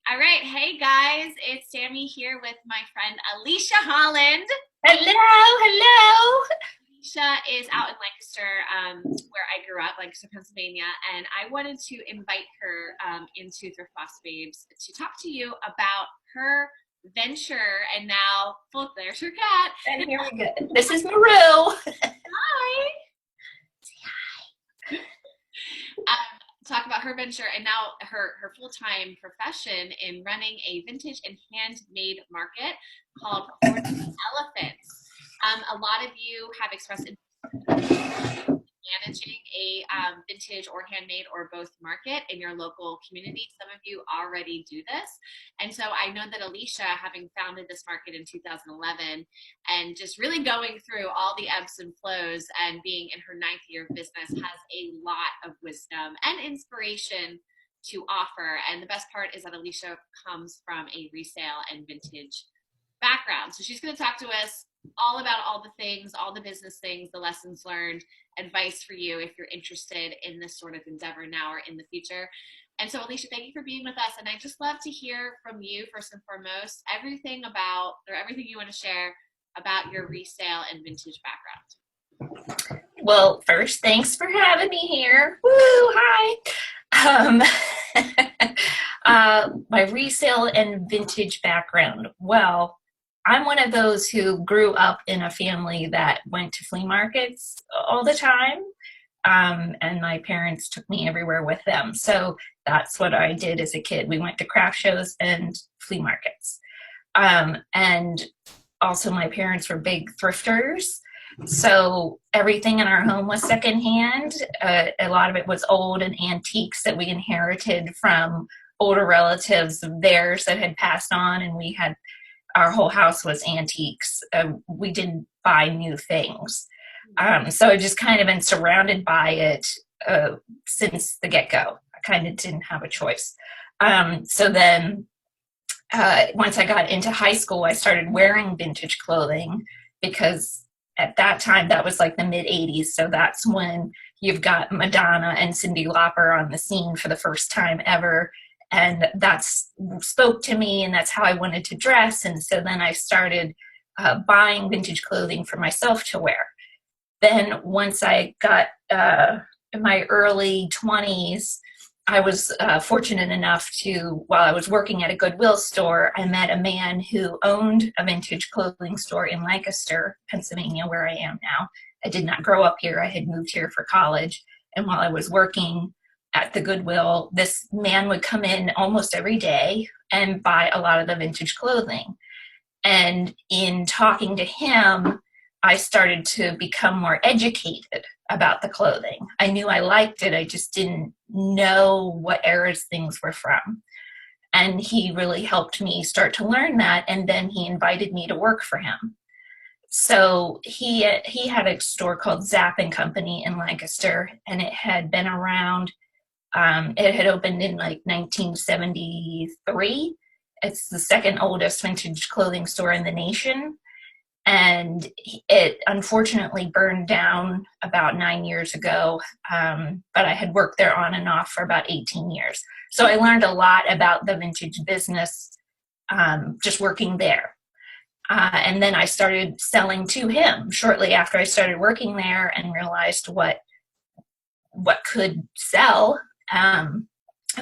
All right. Hey guys, it's Sammy here with my friend Alicia Holland. Hello, hello. Alicia is out in Lancaster, where I grew up, Lancaster, Pennsylvania, and I wanted to invite her into Thrift Boss Babes to talk to you about her venture. And now, well, there's her cat. And here we go. This is Maru. Hi. Talk about her venture and now her full-time profession in running a vintage and handmade market called Elephants. A lot of you have expressed interest in managing a vintage or handmade or both market in your local community. Some of you already do this. And so I know that Alicia, having founded this market in 2011 and just really going through all the ebbs and flows and being in her ninth year of business, has a lot of wisdom and inspiration to offer. And the best part is that Alicia comes from a resale and vintage background. So she's going to talk to us all about all the things, all the business things, the lessons learned, advice for you if you're interested in this sort of endeavor now or in the future. And so, Alicia, thank you for being with us. And I just love to hear from you, first and foremost, everything you want to share about your resale and vintage background. Well, first, thanks for having me here. Woo, hi. Um, my resale and vintage background. Well, I'm one of those who grew up in a family that went to flea markets all the time. And my parents took me everywhere with them. So that's what I did as a kid. We went to craft shows and flea markets. And also my parents were big thrifters. So everything in our home was secondhand. A lot of it was old and antiques that we inherited from older relatives of theirs that had passed on, and our whole house was antiques. We didn't buy new things. So I just kind of been surrounded by it since the get-go. I kind of didn't have a choice. So then once I got into high school, I started wearing vintage clothing because at that time, that was like the mid-'80s. So that's when you've got Madonna and Cyndi Lauper on the scene for the first time ever. And that's spoke to me, and that's how I wanted to dress. And so then I started buying vintage clothing for myself to wear. Then once I got in my early 20s, I was fortunate enough to, while I was working at a Goodwill store, I met a man who owned a vintage clothing store in Lancaster, Pennsylvania, where I am now. I did not grow up here. I had moved here for college. And while I was working at the Goodwill, this man would come in almost every day and buy a lot of the vintage clothing. And in talking to him, I started to become more educated about the clothing. I knew I liked it. I just didn't know what eras things were from. And he really helped me start to learn that. And then he invited me to work for him. So he had a store called Zapp and Company in Lancaster, and it had been around. It had opened in like 1973. It's the second oldest vintage clothing store in the nation. And it unfortunately burned down about 9 years ago, but I had worked there on and off for about 18 years. So I learned a lot about the vintage business just working there. And then I started selling to him shortly after I started working there and realized what could sell and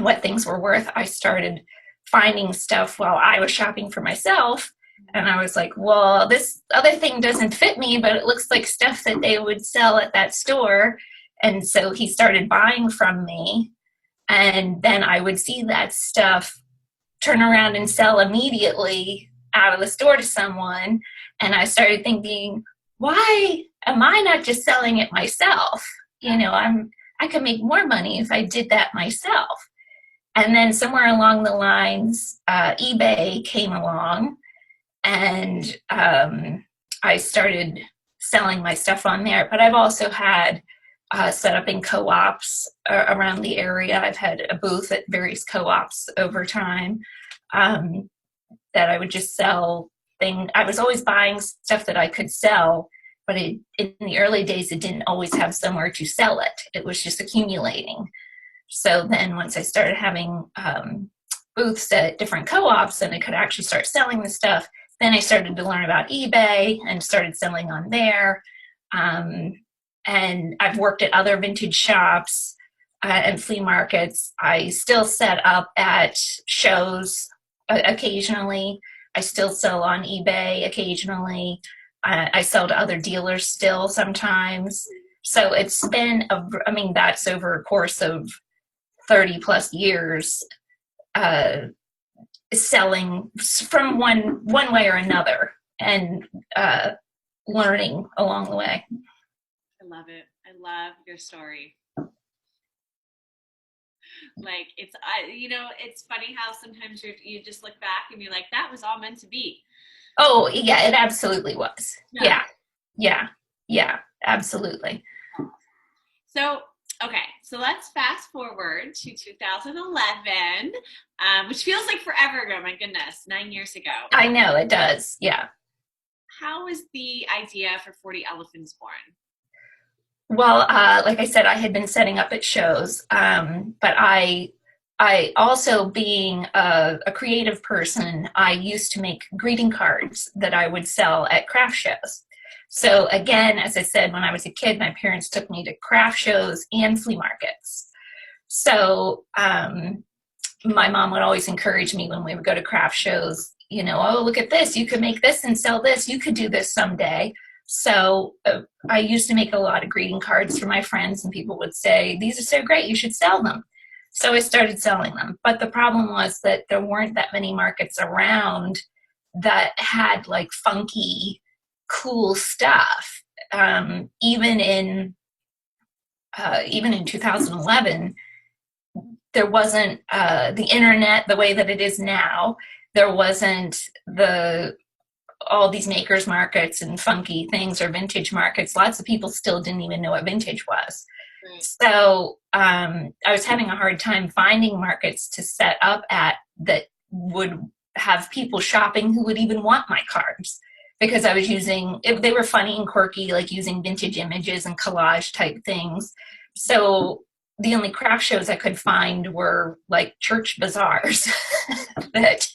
what things were worth. I started finding stuff while I was shopping for myself. And I was like, well, this other thing doesn't fit me, but it looks like stuff that they would sell at that store. And so he started buying from me. And then I would see that stuff turn around and sell immediately out of the store to someone. And I started thinking, why am I not just selling it myself? I could make more money if I did that myself. And then somewhere along the lines, eBay came along. And I started selling my stuff on there. But I've also had set up in co-ops around the area. I've had a booth at various co-ops over time that I would just sell things. I was always buying stuff that I could sell, but in the early days, it didn't always have somewhere to sell it. It was just accumulating. So then once I started having booths at different co-ops and I could actually start selling the stuff. Then I started to learn about eBay and started selling on there. And I've worked at other vintage shops and flea markets. I still set up at shows occasionally. I still sell on eBay occasionally. I sell to other dealers still sometimes. So it's been, that's over a course of 30 plus years selling from one way or another and learning along the way. I love it. I love your story. Like it's funny how sometimes you just look back and you're like, that was all meant to be. Oh yeah, it absolutely was. Yeah, absolutely. So so let's fast forward to 2011, which feels like forever ago. My goodness, 9 years ago. I know it does. Yeah. How was the idea for 40 Elephants born? Well, like I said, I had been setting up at shows, but I also, being a creative person, I used to make greeting cards that I would sell at craft shows. So again, as I said, when I was a kid, my parents took me to craft shows and flea markets. So my mom would always encourage me when we would go to craft shows, oh, look at this, you could make this and sell this, you could do this someday. So I used to make a lot of greeting cards for my friends, and people would say, these are so great, you should sell them. So I started selling them. But the problem was that there weren't that many markets around that had like funky, cool stuff. Even in 2011, there wasn't the internet the way that it is now. There wasn't all these makers markets and funky things, or vintage markets. Lots of people still didn't even know what vintage was. Right. So I was having a hard time finding markets to set up at that would have people shopping who would even want my cards, because I was they were funny and quirky, like using vintage images and collage type things. So the only craft shows I could find were like church bazaars that,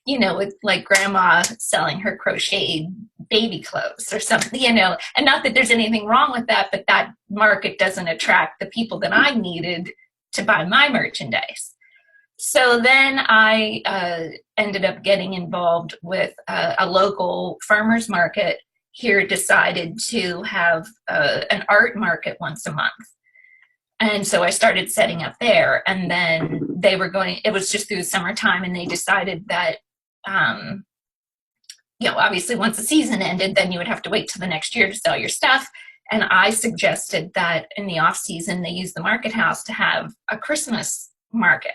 with like grandma selling her crocheted baby clothes or something, and not that there's anything wrong with that, but that market doesn't attract the people that I needed to buy my merchandise. So then I ended up getting involved with a local farmers market here, decided to have an art market once a month. And so I started setting up there, and then it was just through the summertime, and they decided that, obviously once the season ended, then you would have to wait till the next year to sell your stuff. And I suggested that in the off season, they use the market house to have a Christmas market.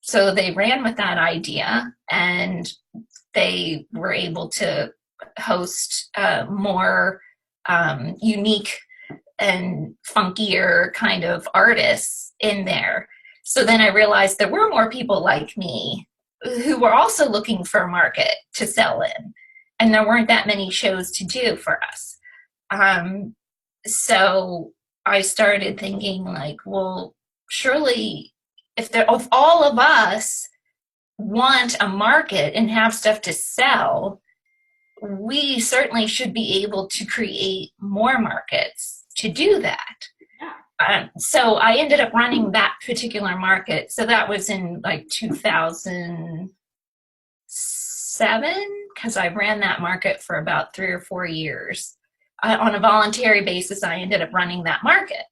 So they ran with that idea, and they were able to host more unique and funkier kind of artists in there. So then I realized there were more people like me who were also looking for a market to sell in, and there weren't that many shows to do for us. So I started thinking like, well, surely if all of us want a market and have stuff to sell, we certainly should be able to create more markets to do that. Yeah. So I ended up running that particular market. So that was in like 2007, because I ran that market for about 3 or 4 years. On a voluntary basis, I ended up running that market.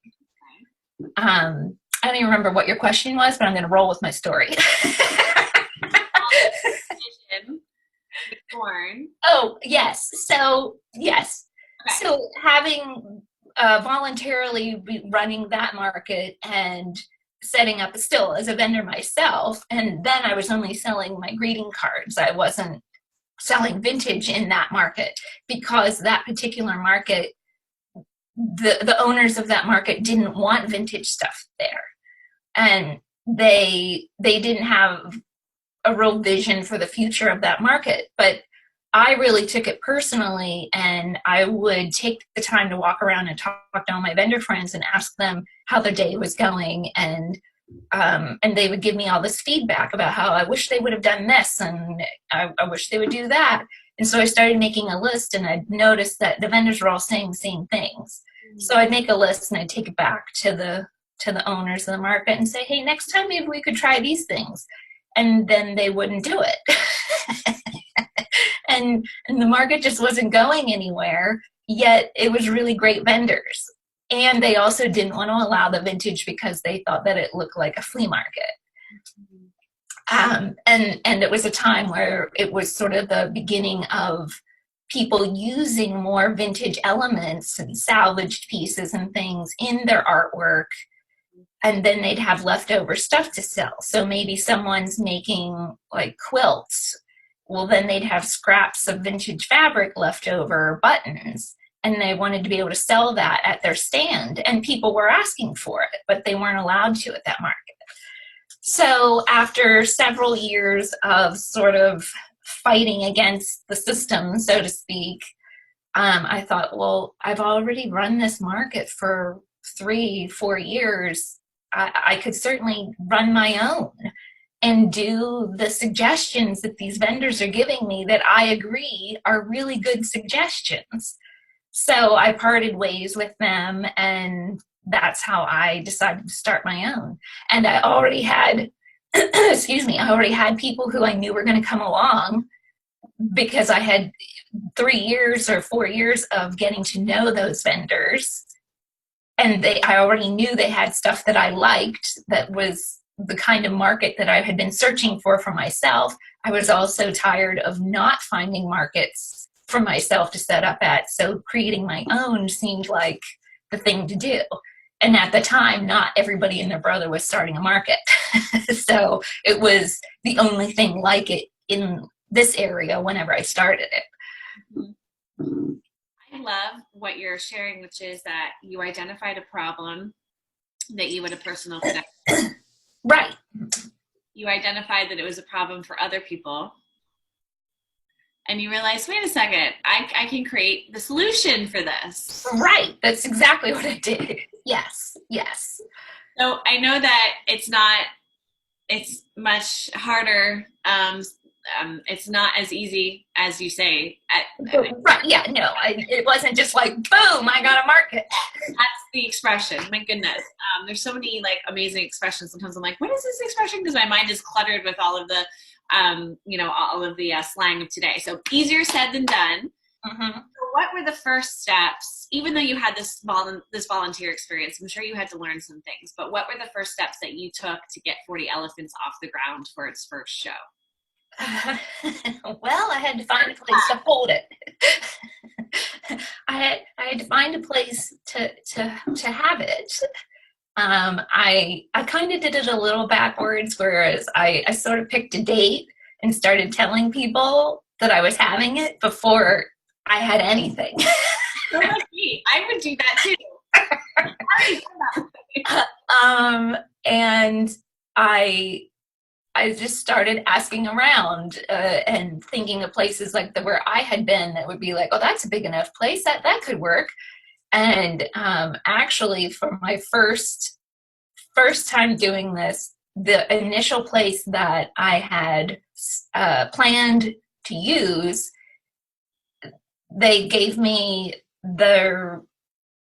I don't even remember what your question was, but I'm going to roll with my story. Oh, yes. So, yes. Okay. So having voluntarily running that market and setting up still as a vendor myself, and then I was only selling my greeting cards. I wasn't selling vintage in that market, because that particular market, the owners of that market didn't want vintage stuff there. And they didn't have a real vision for the future of that market. But I really took it personally, and I would take the time to walk around and talk to all my vendor friends and ask them how their day was going and and they would give me all this feedback about how I wish they would have done this, and I wish they would do that. And so I started making a list, and I noticed that the vendors were all saying the same things. So I'd make a list and I'd take it back to the owners of the market and say, hey, next time maybe we could try these things. And then they wouldn't do it. and the market just wasn't going anywhere, yet it was really great vendors. And they also didn't want to allow the vintage because they thought that it looked like a flea market. And it was a time where it was sort of the beginning of people using more vintage elements and salvaged pieces and things in their artwork, and then they'd have leftover stuff to sell. So maybe someone's making like quilts, well then they'd have scraps of vintage fabric left over, buttons, and they wanted to be able to sell that at their stand, and people were asking for it, but they weren't allowed to at that market. So after several years of sort of fighting against the system, so to speak, I thought, well, I've already run this market for 3-4 years. I could certainly run my own and do the suggestions that these vendors are giving me that I agree are really good suggestions. So I parted ways with them, and that's how I decided to start my own. And I already had, excuse me, I already had people who I knew were going to come along because I had 3 years or 4 years of getting to know those vendors. And I already knew they had stuff that I liked, that was the kind of market that I had been searching for myself. I was also tired of not finding markets for myself to set up at, so creating my own seemed like the thing to do. And at the time, not everybody and their brother was starting a market. So it was the only thing like it in this area whenever I started it. I love what you're sharing, which is that you identified a problem that you had a personal connection. Right. You identified that it was a problem for other people. And you realize, wait a second, I can create the solution for this. Right. That's exactly what I did. Yes. Yes. So I know that it's much harder. It's not as easy as you say. Right. Yeah. No, it wasn't just like, boom, I got a market. That's the expression. My goodness. There's so many like amazing expressions. Sometimes I'm like, what is this expression? Because my mind is cluttered with all of the all of the slang of today. So easier said than done. Mm-hmm. So what were the first steps, even though you had this volunteer experience? I'm sure you had to learn some things, but what were the first steps that you took to get 40 Elephants off the ground for its first show? Well, I had to find a place to hold it. I had to find a place to have it. I kind of did it a little backwards, whereas I sort of picked a date and started telling people that I was having it before I had anything. So like me, I would do that too. And I just started asking around and thinking of places like where I had been that would be like, oh, that's a big enough place that could work. And actually, for my first time doing this, the initial place that I had planned to use, they gave me their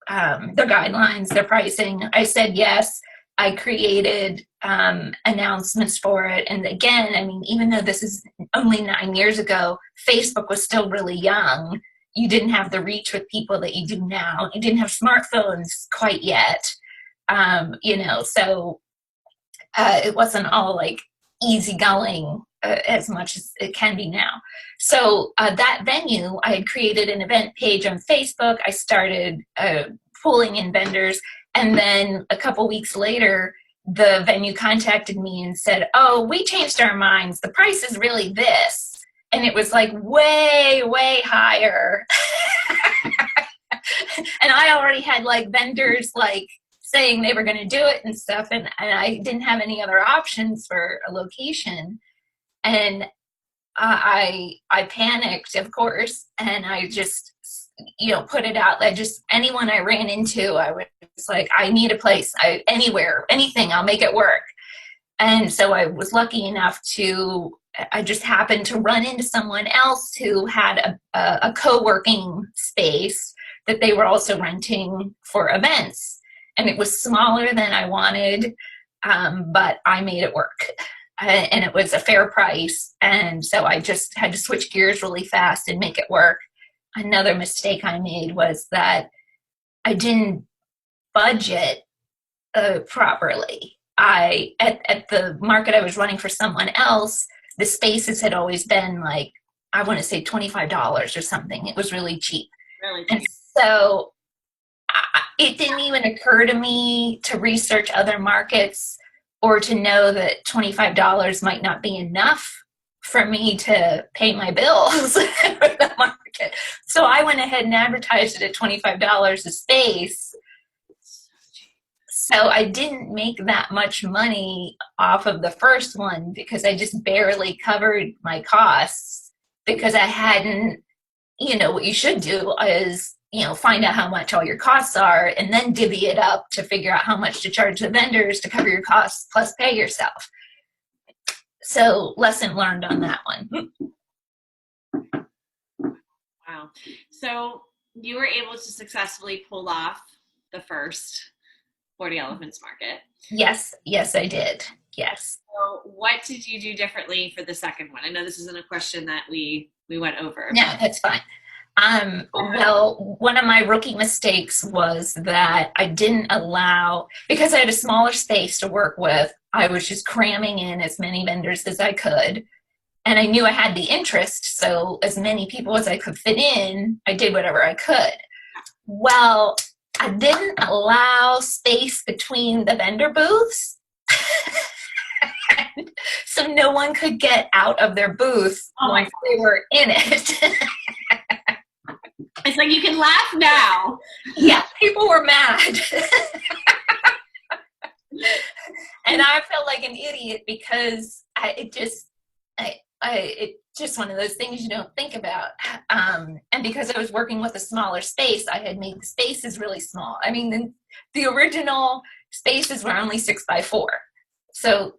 guidelines, their pricing. I said yes. I created announcements for it. And again, I mean, even though this is only 9 years ago, Facebook was still really young. You didn't have the reach with people that you do now. You didn't have smartphones quite yet. So it wasn't all like easygoing as much as it can be now. So that venue, I had created an event page on Facebook. I started pulling in vendors. And then a couple weeks later, the venue contacted me and said, oh, we changed our minds. The price is really this. And it was like way, way higher. And I already had like vendors like saying they were going to do it and stuff. And I didn't have any other options for a location. And I panicked, of course. And I just, put it out. Anyone I ran into, I was like, I need a place, anywhere, anything, I'll make it work. And so I was lucky enough to, I just happened to run into someone else who had a co-working space that they were also renting for events. And it was smaller than I wanted, but I made it work. And it was a fair price. And so I just had to switch gears really fast and make it work. Another mistake I made was that I didn't budget properly. At the market I was running for someone else, the spaces had always been like, I want to say $25 or something. It was really cheap. Really? And so it didn't even occur to me to research other markets or to know that $25 might not be enough for me to pay my bills for the market. So I went ahead and advertised it at $25 a space. So I didn't make that much money off of the first one because I just barely covered my costs because I hadn't, what you should do is, find out how much all your costs are and then divvy it up to figure out how much to charge the vendors to cover your costs plus pay yourself. So lesson learned on that one. Wow. So you were able to successfully pull off the first 40 Elephants Market. Yes, I did. Yes. So what did you do differently for the second one? I know this isn't a question that we went over. No, that's fine. Well, one of my rookie mistakes was that I didn't allow, because I had a smaller space to work with, I was just cramming in as many vendors as I could. And I knew I had the interest, so as many people as I could fit in, I did whatever I could. Well, I didn't allow space between the vendor booths. So no one could get out of their booth once they were in it. It's like, you can laugh now. Yeah, people were mad. And I felt like an idiot because it's just one of those things you don't think about. And because I was working with a smaller space, I had made the spaces really small. I mean, the original spaces were only 6x4. So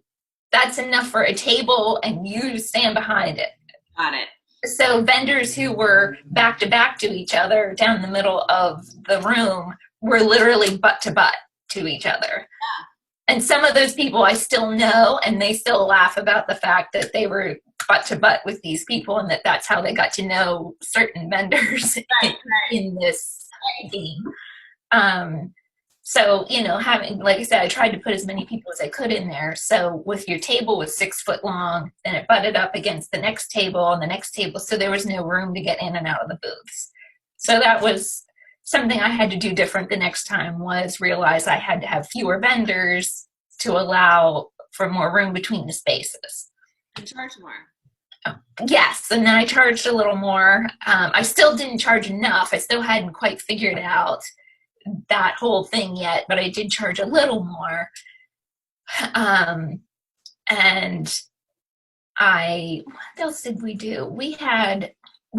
that's enough for a table and you to stand behind it. Got it. So vendors who were back to back to each other down the middle of the room were literally butt to butt to each other. Yeah. And some of those people I still know, and they still laugh about the fact that they were butt to butt with these people and that's how they got to know certain vendors in this game. So, having, like I said, I tried to put as many people as I could in there. So with your table was 6 foot long, then it butted up against the next table and the next table. So there was no room to get in and out of the booths. So that was something I had to do different the next time, was realize I had to have fewer vendors to allow for more room between the spaces. And charge more. Yes, and then I charged a little more. I still didn't charge enough. I still hadn't quite figured out that whole thing yet, but I did charge a little more. And what else did we do?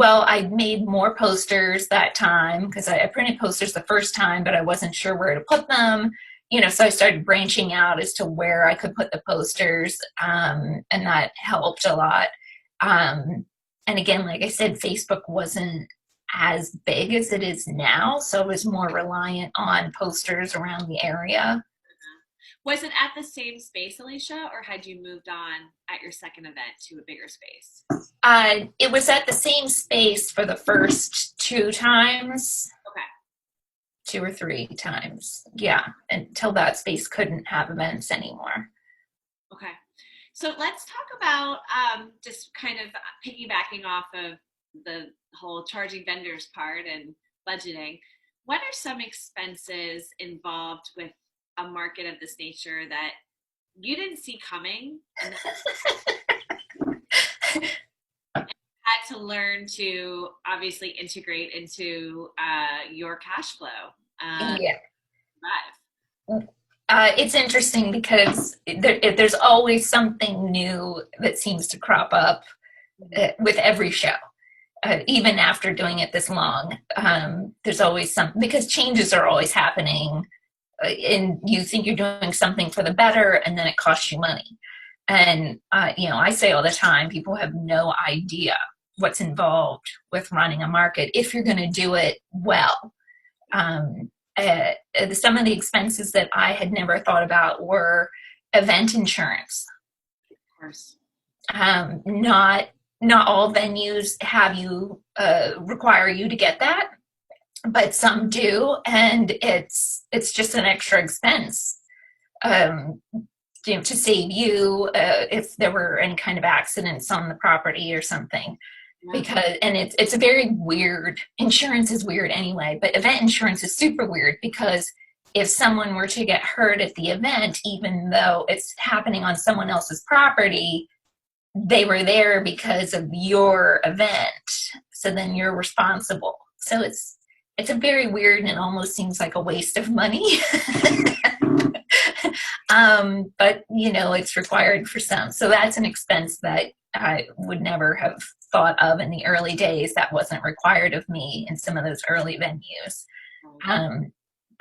I made more posters that time because I printed posters the first time, but I wasn't sure where to put them. So I started branching out as to where I could put the posters, and that helped a lot. And again, like I said, Facebook wasn't as big as it is now, so it was more reliant on posters around the area. Was it at the same space, Alicia, or had you moved on at your second event to a bigger space? It was at the same space for the first 2 times. Okay. 2 or 3 times, yeah, until that space couldn't have events anymore. Okay. So let's talk about just kind of piggybacking off of the whole charging vendors part and budgeting. What are some expenses involved with a market of this nature that you didn't see coming and had to learn to obviously integrate into your cash flow? Yeah. It's interesting because there's always something new that seems to crop up with every show. Even after doing it this long, there's always something, because changes are always happening, and you think you're doing something for the better, and then it costs you money. And, I say all the time, people have no idea what's involved with running a market if you're going to do it well. Um, some of the expenses that I had never thought about were event insurance. Of course. Not all venues have you require you to get that, but some do, and it's just an extra expense. Um, to save you if there were any kind of accidents on the property or something. Yeah. Because and it's a very weird, insurance is weird anyway, but event insurance is super weird because if someone were to get hurt at the event, even though it's happening on someone else's property, they were there because of your event, so then you're responsible. So it's a very weird, and it almost seems like a waste of money. But it's required for some. So that's an expense that I would never have thought of in the early days. That wasn't required of me in some of those early venues.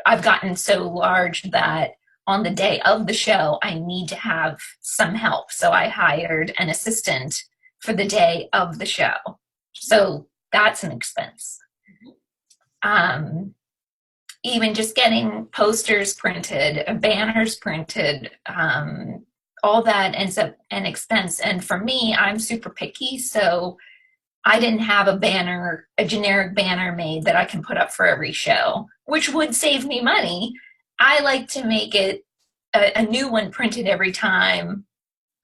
I've gotten so large that on the day of the show, I need to have some help. So I hired an assistant for the day of the show. So that's an expense. Even just getting posters printed, banners printed, all that ends up an expense. And for me, I'm super picky, so I didn't have a generic banner made that I can put up for every show, which would save me money. I like to make it a new one printed every time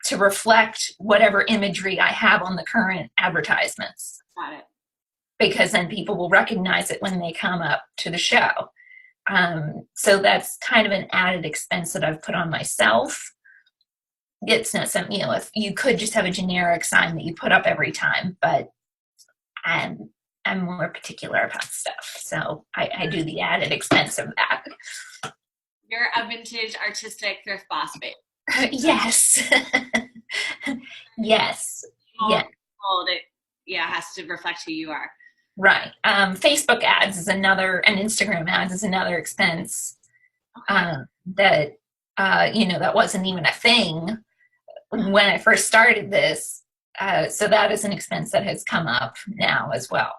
to reflect whatever imagery I have on the current advertisements. Got it. Because then people will recognize it when they come up to the show. So that's kind of an added expense that I've put on myself. It's not something, if you could just have a generic sign that you put up every time, but I'm more particular about stuff. So I do the added expense of that. You're a vintage artistic thrift boss, babe. Yes. Yes. Yeah. It has to reflect who you are. Right. Facebook ads is another, and Instagram ads is another expense. That that wasn't even a thing when I first started this. So that is an expense that has come up now as well.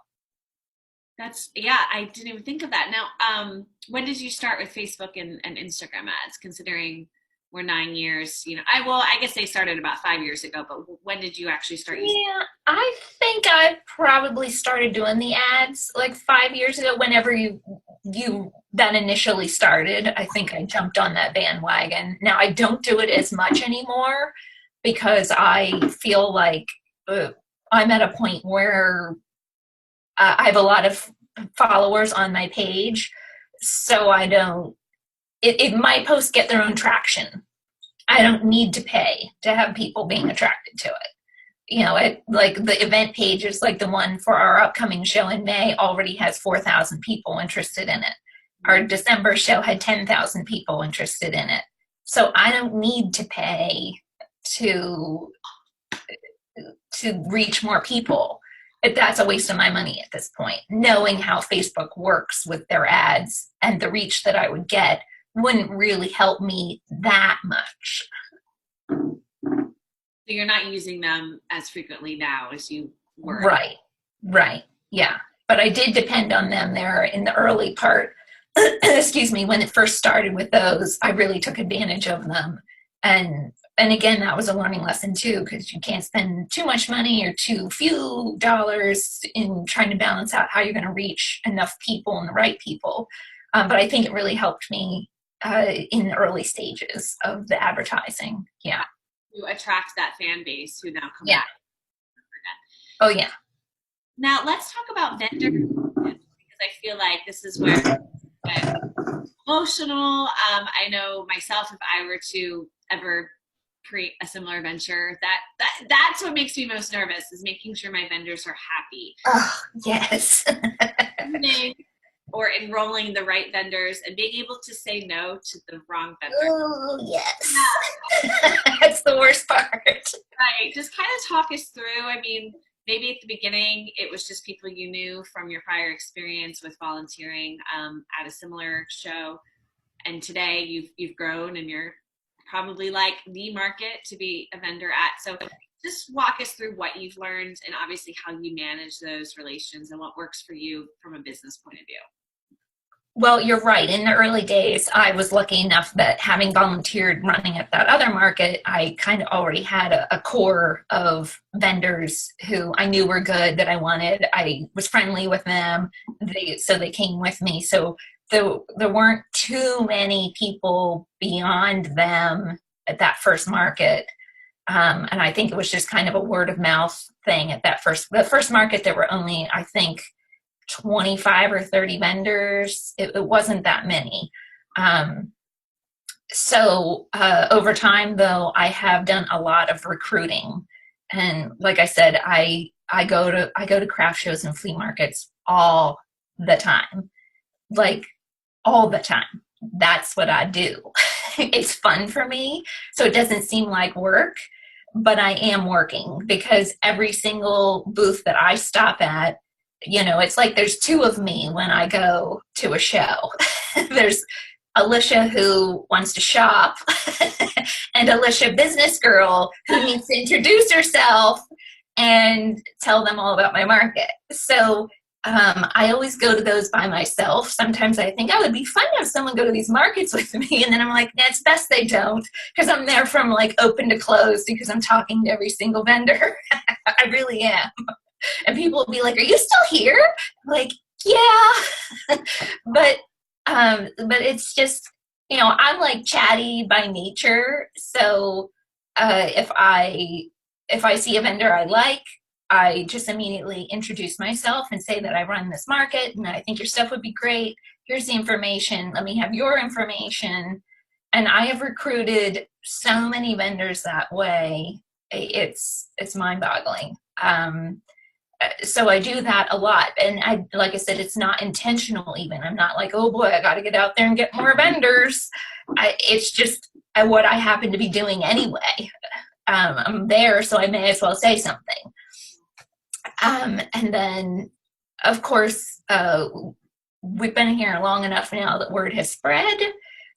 I didn't even think of that. Now, when did you start with Facebook and Instagram ads, considering we're 9 years, I guess they started about 5 years ago, but when did you actually start using Yeah, I think I probably started doing the ads like 5 years ago, whenever you that initially started. I think I jumped on that bandwagon. Now I don't do it as much anymore because I feel like I'm at a point where I have a lot of followers on my page, so I don't. My posts get their own traction. I don't need to pay to have people being attracted to it. Like the event pages, like the one for our upcoming show in May, already has 4,000 people interested in it. Our December show had 10,000 people interested in it. So I don't need to pay to reach more people. That's a waste of my money at this point. Knowing how Facebook works with their ads and the reach that I would get wouldn't really help me that much. So you're not using them as frequently now as you were. Right. Yeah. But I did depend on them there in the early part. Excuse me, when it first started with those, I really took advantage of them. And again, that was a learning lesson too, because you can't spend too much money or too few dollars in trying to balance out how you're going to reach enough people and the right people. But I think it really helped me in the early stages of the advertising. Yeah. You attract that fan base who now come back. Oh, yeah. Now let's talk about vendors, because I feel like this is where I'm emotional. I know myself, if I were to ever create a similar venture, that's what makes me most nervous, is making sure my vendors are happy. Oh, yes. Or enrolling the right vendors and being able to say no to the wrong vendor. Oh, yes. Yeah. That's the worst part. Right. Just kind of talk us through. I mean, maybe at the beginning it was just people you knew from your prior experience with volunteering at a similar show, and today you've grown and you're probably like the market to be a vendor at. So just walk us through what you've learned and obviously how you manage those relations and what works for you from a business point of view. Well, you're right. In the early days, I was lucky enough that having volunteered running at that other market, I kind of already had a core of vendors who I knew were good that I wanted. I was friendly with them, so they came with me. So there weren't too many people beyond them at that first market. And I think it was just kind of a word of mouth thing at the first market. There were only, I think, 25 or 30 vendors. It wasn't that many. Over time, though, I have done a lot of recruiting, and like I said, I go to craft shows and flea markets all the time, like all the time. That's what I do. It's fun for me, so it doesn't seem like work, but I am working because every single booth that I stop at, it's like there's two of me when I go to a show. There's Alicia who wants to shop and Alicia business girl who needs to introduce herself and tell them all about my market. So I always go to those by myself. Sometimes I think, oh, it'd be fun to have someone go to these markets with me. And then I'm like, nah, it's best they don't, because I'm there from like open to close because I'm talking to every single vendor. I really am. And people will be like, are you still here? I'm like, yeah. But it's just, I'm like chatty by nature. So if I see a vendor I like, I just immediately introduce myself and say that I run this market and I think your stuff would be great. Here's the information. Let me have your information. And I have recruited so many vendors that way. It's mind-boggling. So I do that a lot. And like I said, it's not intentional even. I'm not like, oh boy, I got to get out there and get more vendors. It's just what I happen to be doing anyway. I'm there, so I may as well say something. And then, of course, we've been here long enough now that word has spread.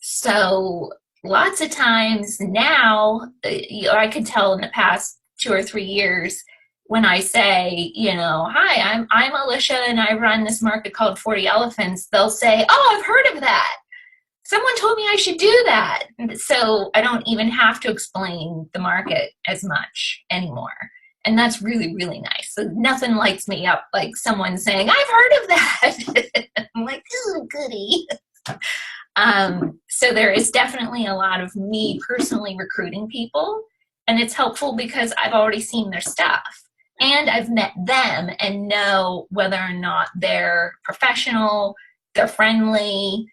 So lots of times now, I could tell in the past 2 or 3 years, when I say, hi, I'm Alicia and I run this market called 40 Elephants, they'll say, oh, I've heard of that. Someone told me I should do that. So I don't even have to explain the market as much anymore. And that's really, really nice. So nothing lights me up like someone saying, I've heard of that. I'm like, oh, goody. So there is definitely a lot of me personally recruiting people. And it's helpful because I've already seen their stuff. And I've met them and know whether or not they're professional, they're friendly,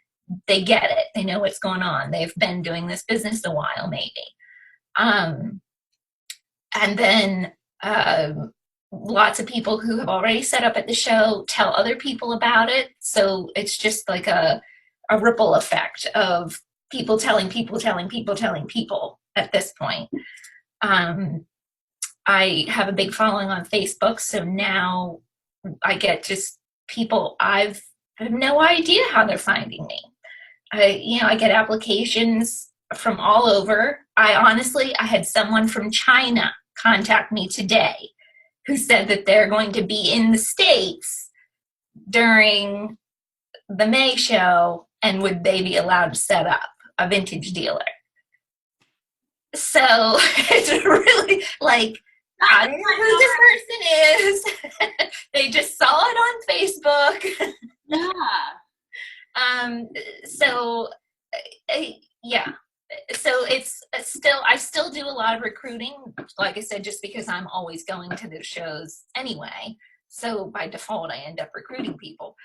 they get it, they know what's going on. They've been doing this business a while, maybe. And then lots of people who have already set up at the show tell other people about it. So it's just like a ripple effect of people telling people, telling people, telling people at this point. I have a big following on Facebook, so now I get just people I have no idea how they're finding me. I get applications from all over. I had someone from China contact me today who said that they're going to be in the States during the May show and would they be allowed to set up a vintage dealer. So it's really like, I don't know who this person is. They just saw it on Facebook. Yeah. So yeah. So I still do a lot of recruiting, like I said, just because I'm always going to those shows anyway. So by default, I end up recruiting people.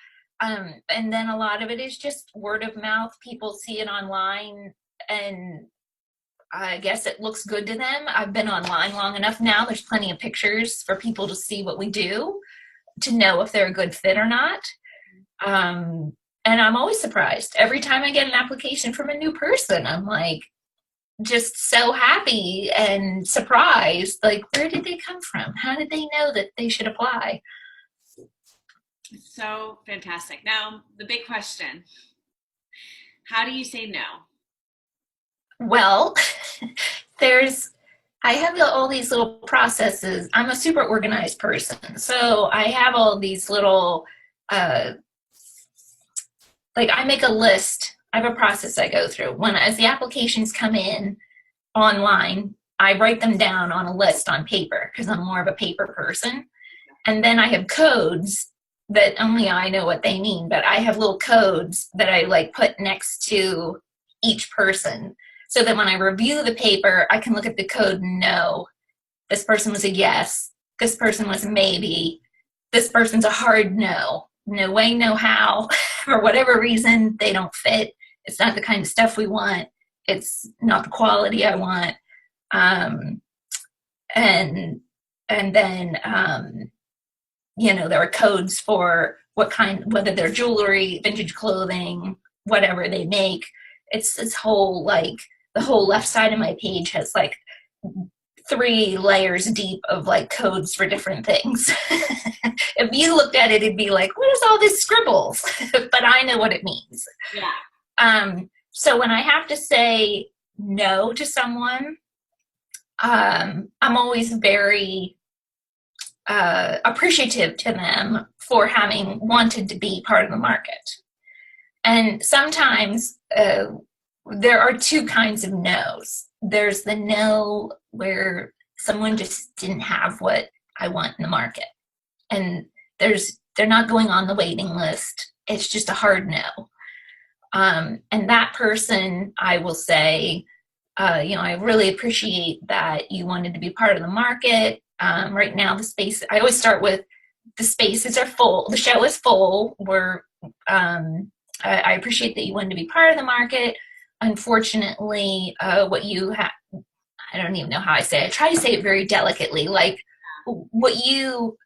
And then a lot of it is just word of mouth. People see it online and I guess it looks good to them. I've been online long enough now. There's plenty of pictures for people to see what we do, to know if they're a good fit or not. And I'm always surprised. Every time I get an application from a new person, I'm like, just so happy and surprised. Like, where did they come from? How did they know that they should apply? So fantastic. Now, the big question, how do you say no? Well, there's, I have all these little processes. I'm a super organized person. So I have all these little, uh, like I make a list. I have a process I go through. As the applications come in online, I write them down on a list on paper because I'm more of a paper person. And then I have codes that only I know what they mean, but I have little codes that I like put next to each person so that when I review the paper, I can look at the code and know this person was a yes, this person was a maybe, this person's a hard no. No way, no how. For whatever reason, they don't fit. It's not the kind of stuff we want. It's not the quality I want. Um, and and then there are codes for what kind, whether they're jewelry, vintage clothing, whatever they make. It's this whole, like, the whole left side of my page has like 3 layers deep of like codes for different things. If you looked at it, it'd be like, what is all this scribbles? But I know what it means. Yeah. So when I have to say no to someone, I'm always very appreciative to them for having wanted to be part of the market. And sometimes there are 2 kinds of no's. There's the no where someone just didn't have what I want in the market. And they're not going on the waiting list. It's just a hard no. And that person, I will say, I really appreciate that you wanted to be part of the market. Right now, the space, I always start with the spaces are full. The show is full. I appreciate that you wanted to be part of the market. Unfortunately, what you have, I don't even know how I say it. I try to say it very delicately, like what you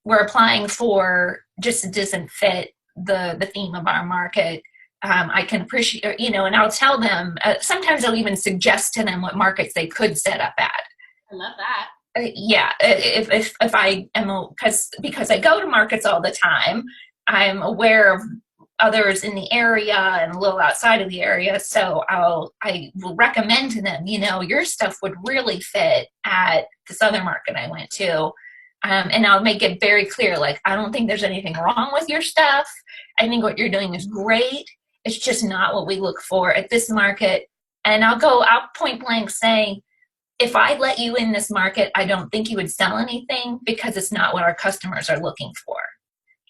were applying for just doesn't fit the theme of our market. I can appreciate, and I'll tell them, sometimes I'll even suggest to them what markets they could set up at. I love that. Yeah, if I am, because I go to markets all the time, I'm aware of others in the area and a little outside of the area, so I will recommend to them, your stuff would really fit at this other market I went to. And I'll make it very clear, like, I don't think there's anything wrong with your stuff. I think what you're doing is great. It's just not what we look for at this market. And I'll point blank say, if I let you in this market, I don't think you would sell anything because it's not what our customers are looking for.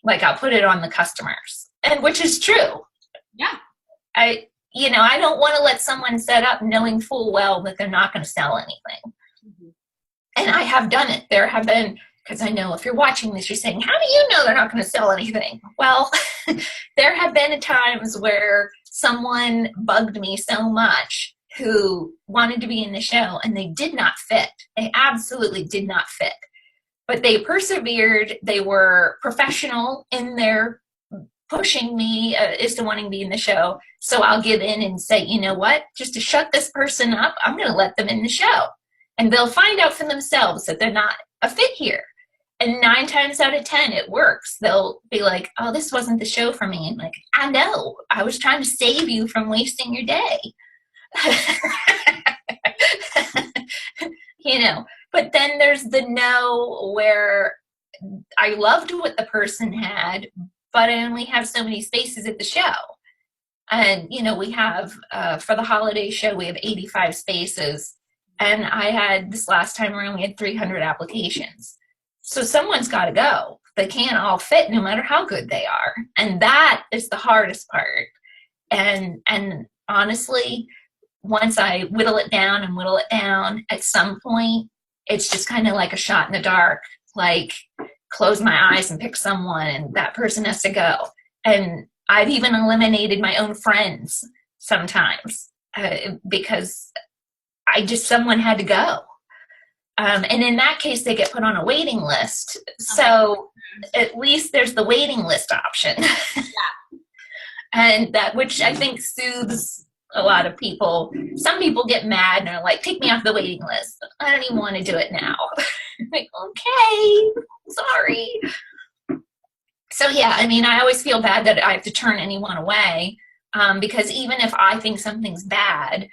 Like, I'll put it on the customers, and which is true. Yeah. I don't want to let someone set up knowing full well that they're not going to sell anything. Mm-hmm. And I have done it. There have been, because I know if you're watching this, you're saying, how do you know they're not going to sell anything? Well, there have been times where someone bugged me so much who wanted to be in the show and they did not fit. They absolutely did not fit. But they persevered. They were professional in their pushing me as to wanting to be in the show. So I'll give in and say, you know what, just to shut this person up, I'm going to let them in the show. And they'll find out for themselves that they're not a fit here. And 9 times out of 10, it works. They'll be like, oh, this wasn't the show for me. And like, I know, I was trying to save you from wasting your day. But then there's the no where I loved what the person had, but I only have so many spaces at the show. And, we have, for the holiday show, we have 85 spaces. And I had, this last time around, we had 300 applications. So someone's got to go. They can't all fit no matter how good they are. And that is the hardest part. And honestly, once I whittle it down, at some point, it's just kind of like a shot in the dark, like close my eyes and pick someone and that person has to go. And I've even eliminated my own friends sometimes because someone had to go. And in that case, they get put on a waiting list. So at least there's the waiting list option. Yeah. And that, which I think soothes a lot of people. Some people get mad and are like, take me off the waiting list. I don't even want to do it now. Like, okay, sorry. So yeah, I always feel bad that I have to turn anyone away. Because even if I think something's bad,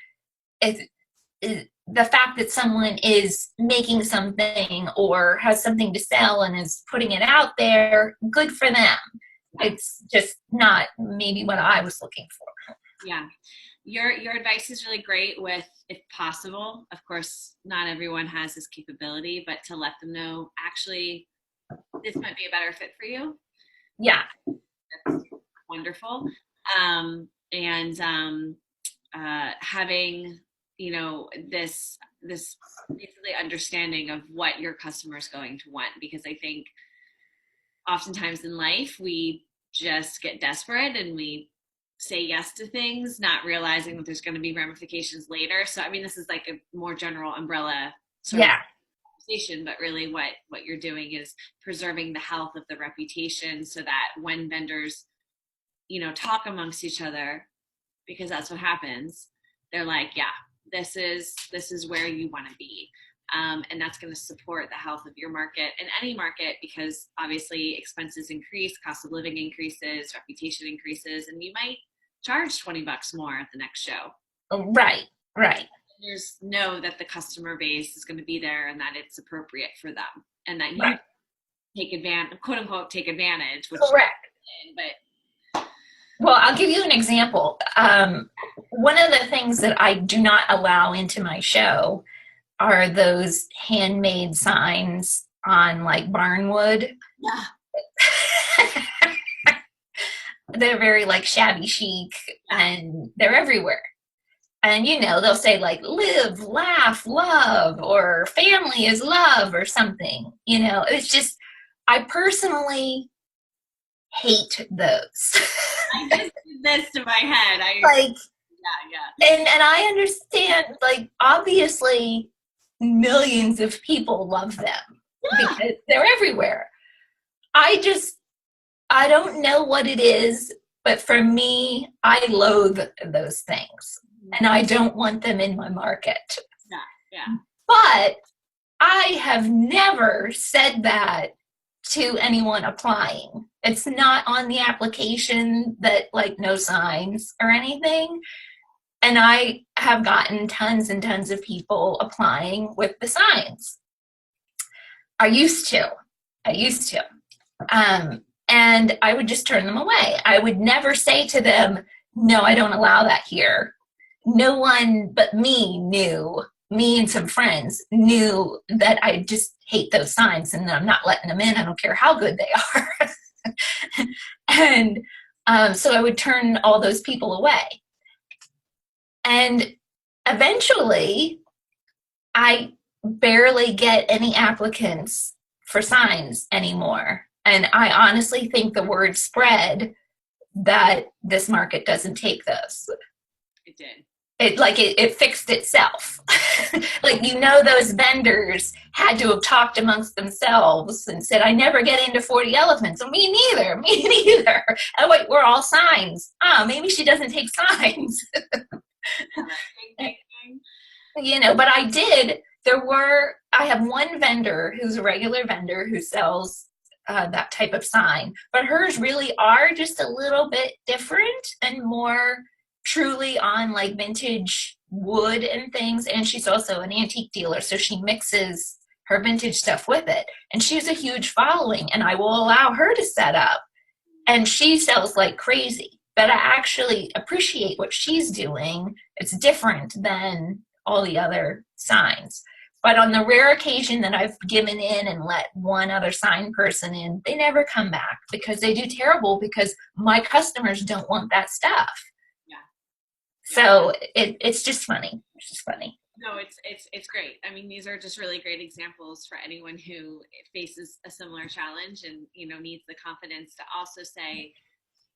the fact that someone is making something or has something to sell and is putting it out there, good for them. It's just not maybe what I was looking for. Yeah. Your advice is really great with, if possible, of course, not everyone has this capability, but to let them know, actually, this might be a better fit for you. Yeah. That's wonderful. Having, this basically understanding of what your customer is going to want, because I think oftentimes in life we just get desperate and we say yes to things, not realizing that there's going to be ramifications later. So I mean, this is like a more general umbrella sort of conversation, but really what you're doing is preserving the health of the reputation, so that when vendors talk amongst each other, because that's what happens, they're like, yeah, this is where you want to be. And that's going to support the health of your market and any market, because obviously expenses increase, cost of living increases, reputation increases, and you might charge $20 more at the next show. Right. Vendors know that the customer base is going to be there and that it's appropriate for them, and that you take advantage, quote unquote, take advantage. Which correct. But well, I'll give you an example. One of the things that I do not allow into my show are those handmade signs on like barnwood. Yeah. They're very like shabby chic, and they're everywhere. And they'll say like live, laugh, love, or family is love, or something. It's just, I personally hate those. I just did this to my head. And I understand, like, obviously millions of people love them because they're everywhere. I don't know what it is, but for me, I loathe those things, and I don't want them in my market. Yeah. But I have never said that to anyone applying. It's not on the application that, like, no signs or anything. And I have gotten tons and tons of people applying with the signs. I used to. And I would just turn them away. I would never say to them, no, I don't allow that here. No one but me and some friends knew that I just hate those signs and I'm not letting them in. I don't care how good they are. And so I would turn all those people away. And eventually, I barely get any applicants for signs anymore. And I honestly think the word spread that this market doesn't take those. It did. It fixed itself. Like, those vendors had to have talked amongst themselves and said, I never get into 40 elephants. Well, me neither. Oh, wait, we're all signs. Maybe she doesn't take signs. But I have one vendor who's a regular vendor who sells that type of sign, but hers really are just a little bit different and more truly on like vintage wood and things. And she's also an antique dealer, so she mixes her vintage stuff with it, and she has a huge following, and I will allow her to set up, and she sells like crazy. But I actually appreciate what she's doing. It's different than all the other signs. But on the rare occasion that I've given in and let one other sign person in, they never come back because they do terrible, because my customers don't want that stuff. Yeah. So it's just funny. It's just funny. No, it's great. I mean, these are just really great examples for anyone who faces a similar challenge and, needs the confidence to also say,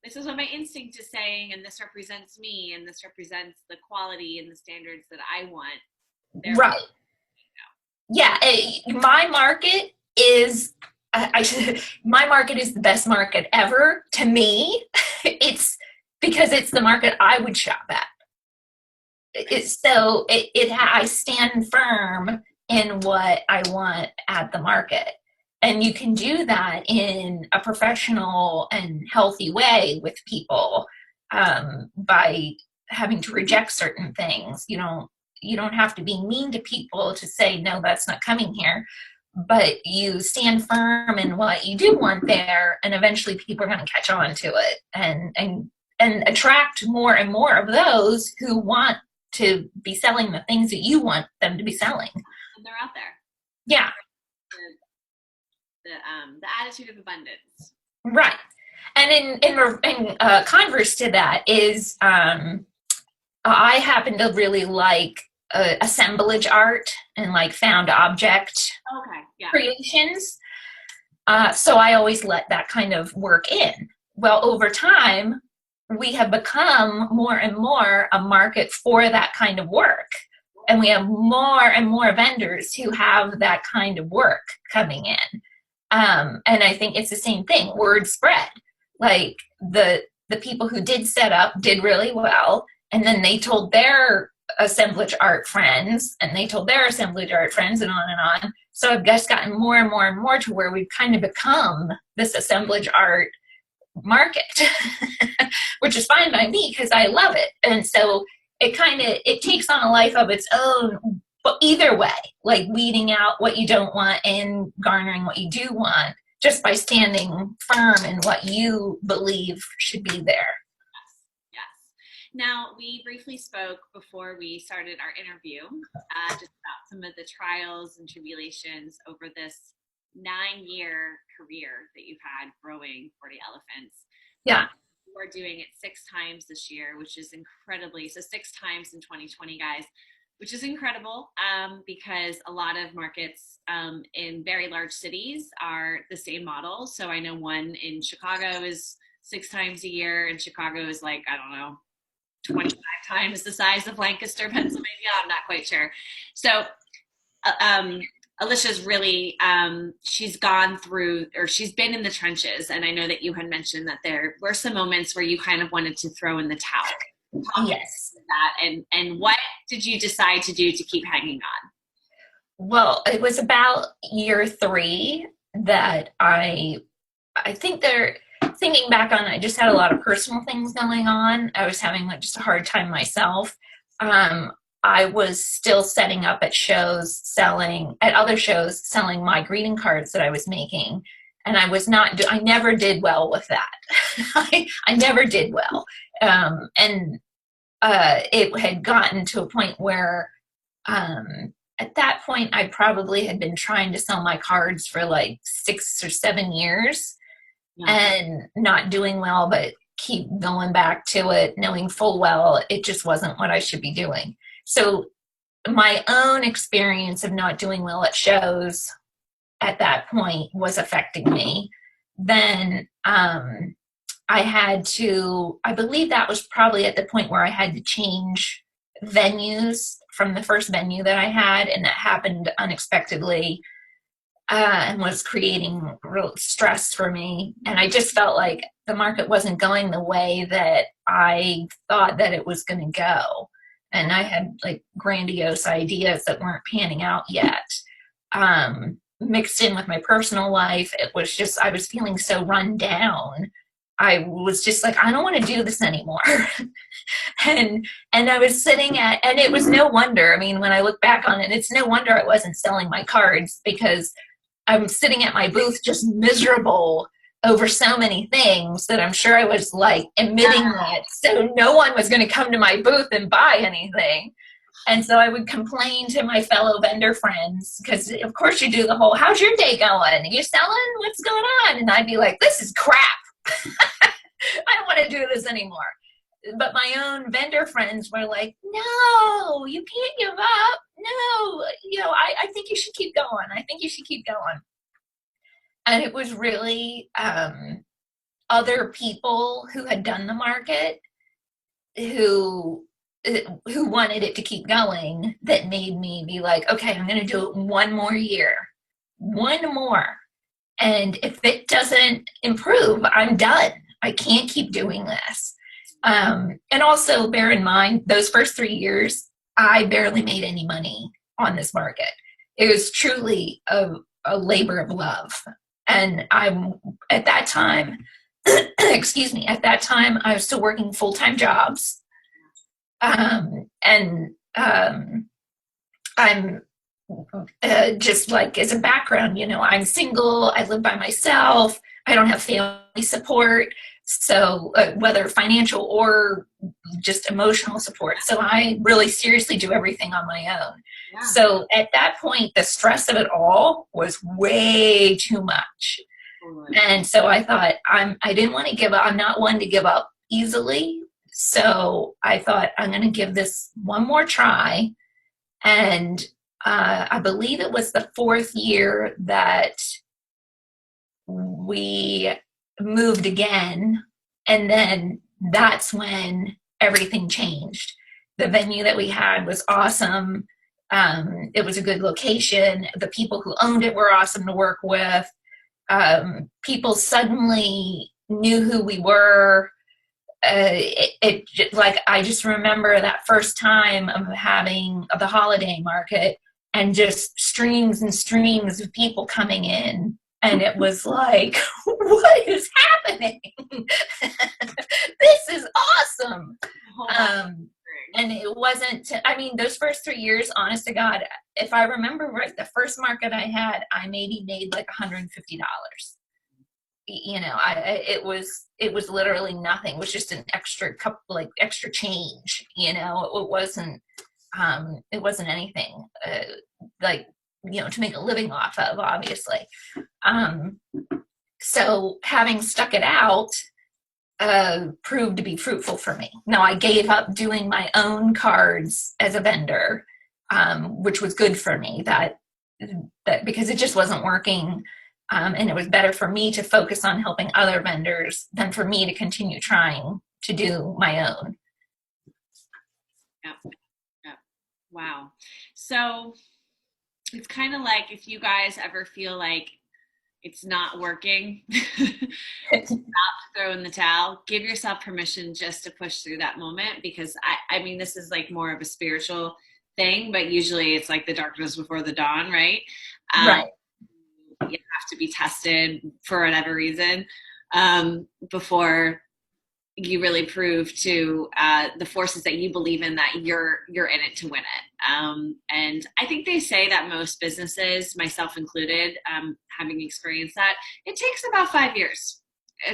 this is what my instinct is saying, and this represents me, and this represents the quality and the standards that I want. Therefore, right. Yeah, my market is my market is the best market ever to me. It's because it's the market I would shop at. I stand firm in what I want at the market. And you can do that in a professional and healthy way with people. by having to reject certain things. You don't have to be mean to people to say, no, that's not coming here. But you stand firm in what you do want there, and eventually people are going to catch on to it and attract more and more of those who want to be selling the things that you want them to be selling. And they're out there. Yeah. The attitude of abundance. Right. And in converse to that is, I happen to really like assemblage art and like found object creations. So I always let that kind of work in. Well, over time, we have become more and more a market for that kind of work. And we have more and more vendors who have that kind of work coming in. And I think it's the same thing, word spread. Like the people who did set up did really well. And then they told their assemblage art friends, and they told their assemblage art friends, and on and on. So I've just gotten more and more and more to where we've kind of become this assemblage art market, which is fine by me because I love it. And so it takes on a life of its own, but either way, like weeding out what you don't want and garnering what you do want, just by standing firm in what you believe should be there. Now, we briefly spoke before we started our interview just about some of the trials and tribulations over this 9-year career that you've had growing 40 Elephants. Yeah. We're doing it 6 times this year, which is incredibly, so 6 times in 2020, guys, which is incredible because a lot of markets in very large cities are the same model. So I know one in Chicago is 6 times a year, and Chicago is like, I don't know, 25 times the size of Lancaster, Pennsylvania. I'm not quite sure. So Alicia's really, she's gone through, or she's been in the trenches. And I know that you had mentioned that there were some moments where you kind of wanted to throw in the towel. Yes. That, and what did you decide to do to keep hanging on? Well, it was about year 3 that I think thinking back on it, I just had a lot of personal things going on. I was having like just a hard time myself. I was still setting up at other shows, selling my greeting cards that I was making. And I never did well with that. I never did well. It had gotten to a point where, at that point, I probably had been trying to sell my cards for like 6 or 7 years. And not doing well, but keep going back to it, knowing full well it just wasn't what I should be doing. So my own experience of not doing well at shows at that point was affecting me. Then I believe that was probably at the point where I had to change venues from the first venue that I had, and that happened unexpectedly. And was creating real stress for me. And I just felt like the market wasn't going the way that I thought that it was going to go. And I had like grandiose ideas that weren't panning out yet. Mixed in with my personal life, it was just, I was feeling so run down. I was just like, I don't want to do this anymore. and I was sitting and it was no wonder. I mean, when I look back on it, it's no wonder I wasn't selling my cards, because I'm sitting at my booth just miserable over so many things that I'm sure I was like emitting that. So no one was going to come to my booth and buy anything. And so I would complain to my fellow vendor friends, because of course you do the whole, how's your day going? Are you selling? What's going on? And I'd be like, this is crap. I don't want to do this anymore. But my own vendor friends were like, no, you can't give up. No, I think you should keep going. I think you should keep going. And it was really other people who had done the market who wanted it to keep going that made me be like, okay, I'm going to do it one more year. One more. And if it doesn't improve, I'm done. I can't keep doing this. And also bear in mind, those first 3 years, I barely made any money on this market. It was truly a labor of love. And at that time, excuse me, at that time, I was still working full-time jobs. And I'm just like as a background, you know, I'm single, I live by myself, I don't have family support. So whether financial or just emotional support. So I really seriously do everything on my own. Yeah. So at that point, the stress of it all was way too much. And so I thought, I didn't want to give up. I'm not one to give up easily. So I thought, I'm going to give this one more try. And I believe it was the 4th year that we moved again. And then that's when everything changed. The venue that we had was awesome. It was a good location. The people who owned it were awesome to work with. People suddenly knew who we were. Like, I just remember that first time of having the holiday market and just streams and streams of people coming in. And it was like, what is happening? This is awesome. And it wasn't, I mean, those first 3 years, honest to God, if I remember right, the first market I had, I maybe made like $150. You know, it was literally nothing. It was just an extra couple, like extra change, you know. It wasn't anything like, you know, to make a living off of, obviously. So having stuck it out proved to be fruitful for me. Now, I gave up doing my own cards as a vendor, which was good for me, that because it just wasn't working. And it was better for me to focus on helping other vendors than for me to continue trying to do my own. Yep. Yep. Wow. So it's kind of like, if you guys ever feel like it's not working, stop, throw in the towel, give yourself permission just to push through that moment. Because I mean, this is like more of a spiritual thing, but usually it's like the darkness before the dawn, right? Right. You have to be tested for whatever reason before you really prove to the forces that you believe in that you're in it to win it. And I think they say that most businesses, myself included, having experienced that, it takes about 5 years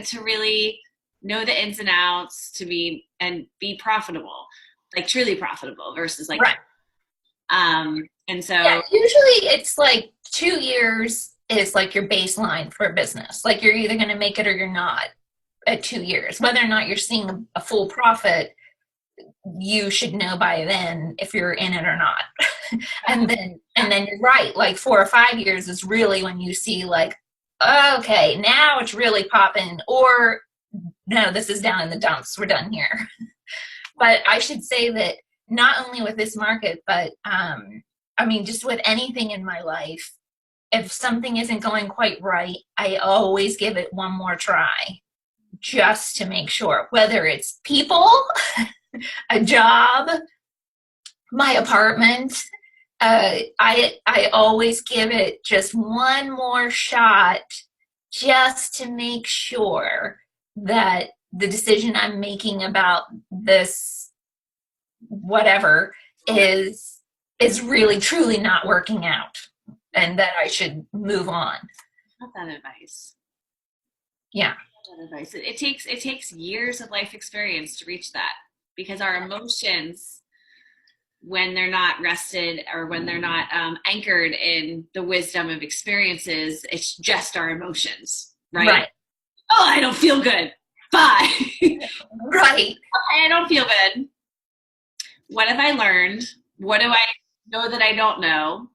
to really know the ins and outs, to be profitable, like truly profitable, versus like, right. And so yeah, usually it's like 2 years is like your baseline for a business. Like, you're either going to make it or you're not at 2 years. Whether or not you're seeing a full profit, you should know by then if you're in it or not. and then you're right, like 4 or 5 years is really when you see like, okay, now it's really popping, or no, this is down in the dumps, we're done here. But I should say that not only with this market, but I mean, just with anything in my life, if something isn't going quite right, I always give it one more try, just to make sure, whether it's people, a job, my apartment. I always give it just one more shot, just to make sure that the decision I'm making about this whatever is really truly not working out, and that I should move on. Not that advice. Yeah. That advice. It takes years of life experience to reach that, because our emotions, when they're not rested, or when they're not anchored in the wisdom of experiences, it's just our emotions, right? Oh, I don't feel good. Bye. Right. Okay, I don't feel good. What have I learned? What do I know that I don't know?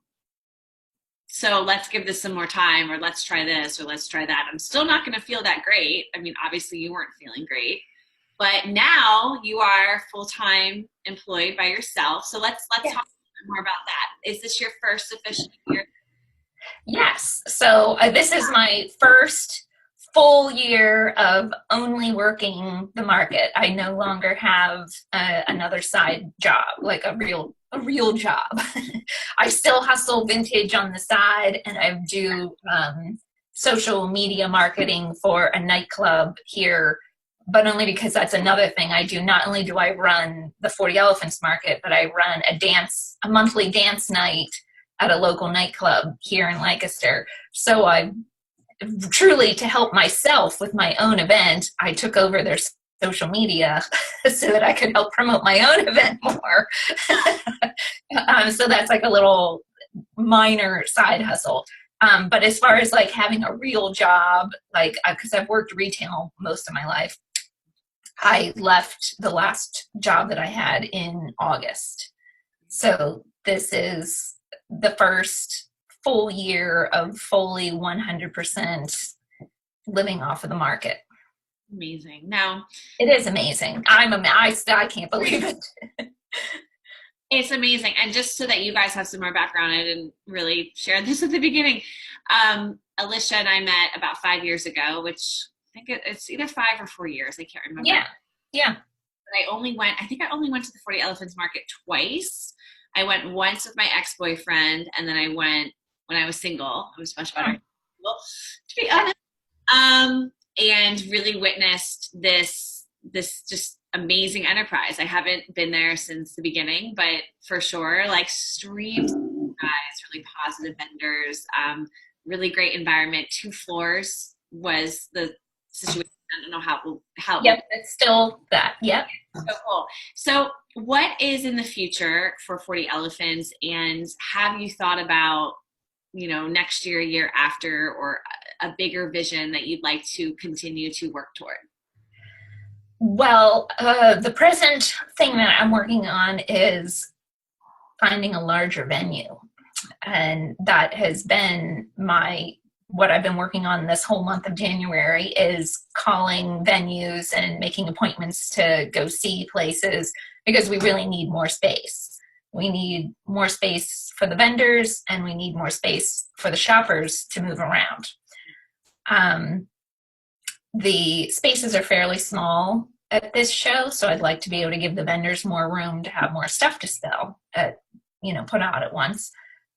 So let's give this some more time, or let's try this, or let's try that. I'm still not going to feel that great. I mean, obviously you weren't feeling great, but now you are full-time employed by yourself. So let's talk a little bit more about that. Is this your first official year? Yes. So this is my first full year of only working the market. I no longer have another side job, like a real job. I still hustle vintage on the side, and I do social media marketing for a nightclub here, but only because that's another thing I do. Not only do I run the 40 Elephants Market, but I run a monthly dance night at a local nightclub here in Lancaster. So I truly, to help myself with my own event, I took over their social media so that I could help promote my own event more. So that's like a little minor side hustle. But as far as like having a real job, like, because I've worked retail most of my life, I left the last job that I had in August. So this is the first full year of fully 100% living off of the market. Amazing. Now, it is amazing. I can't believe it. It's amazing. And just so that you guys have some more background, I didn't really share this at the beginning. Alicia and I met about 5 years ago, which I think it's either 5 or 4 years. I can't remember. Yeah. But I think I only went to the 40 Elephants Market twice. I went once with my ex-boyfriend, and then I went when I was single. I was much better, to be honest. And really witnessed this just amazing enterprise. I haven't been there since the beginning, but for sure, like streams guys, really positive vendors, really great environment. 2 floors was the situation. I don't know how. Yep, it's still that. Yep. So cool. So what is in the future for 40 Elephants, and have you thought about, next year after, or a bigger vision that you'd like to continue to work toward? Well, the present thing that I'm working on is finding a larger venue. And that has been what I've been working on this whole month of January, is calling venues and making appointments to go see places, because we really need more space. We need more space for the vendors, and we need more space for the shoppers to move around. The spaces are fairly small at this show, so I'd like to be able to give the vendors more room to have more stuff to sell, put out at once.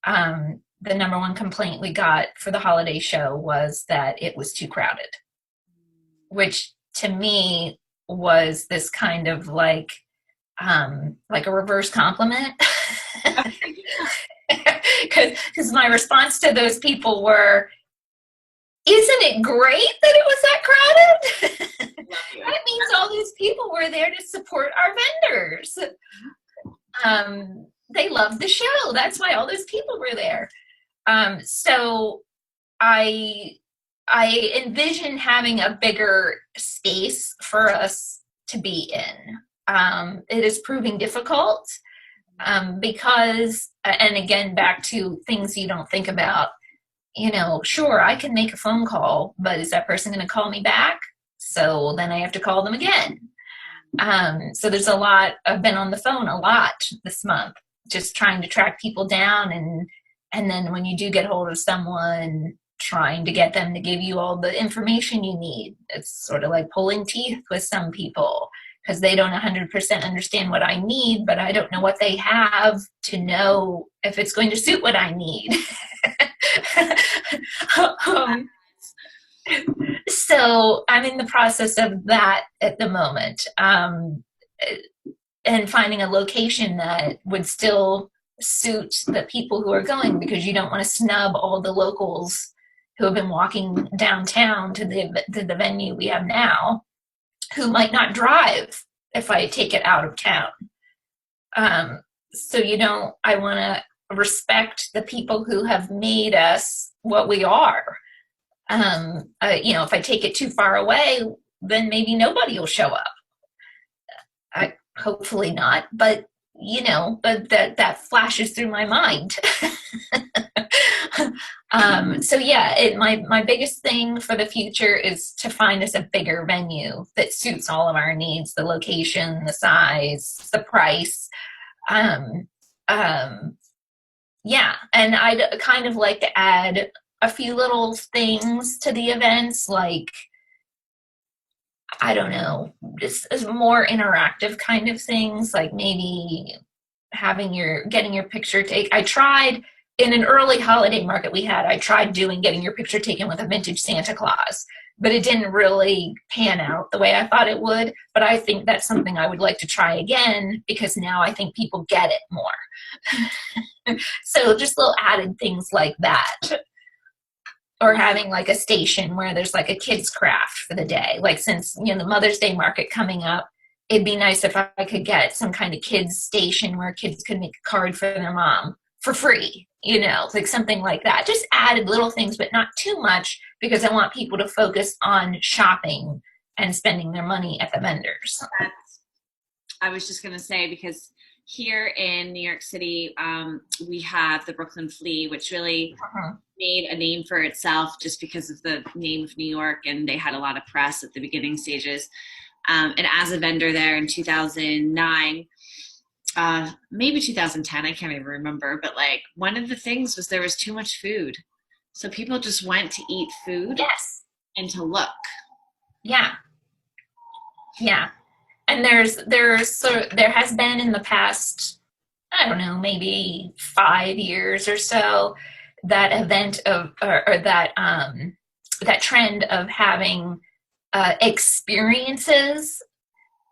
The number one complaint we got for the holiday show was that it was too crowded, which to me was this kind of like a reverse compliment. Because my response to those people were, isn't it great that it was that crowded? That means all these people were there to support our vendors. They loved the show. That's why all those people were there. So I envision having a bigger space for us to be in. It is proving difficult because, and again, back to things you don't think about, sure, I can make a phone call, but is that person going to call me back? So then I have to call them again. So there's a lot. I've been on the phone a lot this month, just trying to track people down. And then when you do get hold of someone, trying to get them to give you all the information you need. It's sort of like pulling teeth with some people, because they don't 100% understand what I need, but I don't know what they have to know if it's going to suit what I need. So I'm in the process of that at the moment, and finding a location that would still suit the people who are going, because you don't want to snub all the locals who have been walking downtown to the venue we have now, who might not drive if I take it out of town. So I want to respect the people who have made us what we are. If I take it too far away, then maybe nobody will show up. Hopefully not, but that flashes through my mind. So yeah, my biggest thing for the future is to find us a bigger venue that suits all of our needs: the location, the size, the price. Yeah, and I'd kind of like to add a few little things to the events, like, I don't know, just as more interactive kind of things, like maybe getting your picture take. I tried in an early holiday market I tried getting your picture taken with a vintage Santa Claus, but it didn't really pan out the way I thought it would. But I think that's something I would like to try again, because now I think people get it more. So just little added things like that. Or having like a station where there's like a kids craft for the day. Like, since, you know, the Mother's Day market coming up, it'd be nice if I could get some kind of kids station where kids could make a card for their mom for free, you know, like something like that. Just added little things, but not too much, because I want people to focus on shopping and spending their money at the vendors. I was just going to say, because here in New York City, we have the Brooklyn Flea, which really made a name for itself just because of the name of New York, and they had a lot of press at the beginning stages. And as a vendor there in 2009, maybe 2010, I can't even remember, but like one of the things was there was too much food. So people just went to eat food. Yes. And to look. Yeah. Yeah. And there has been in the past, I don't know, maybe 5 years or so, that event of, or that trend of having experiences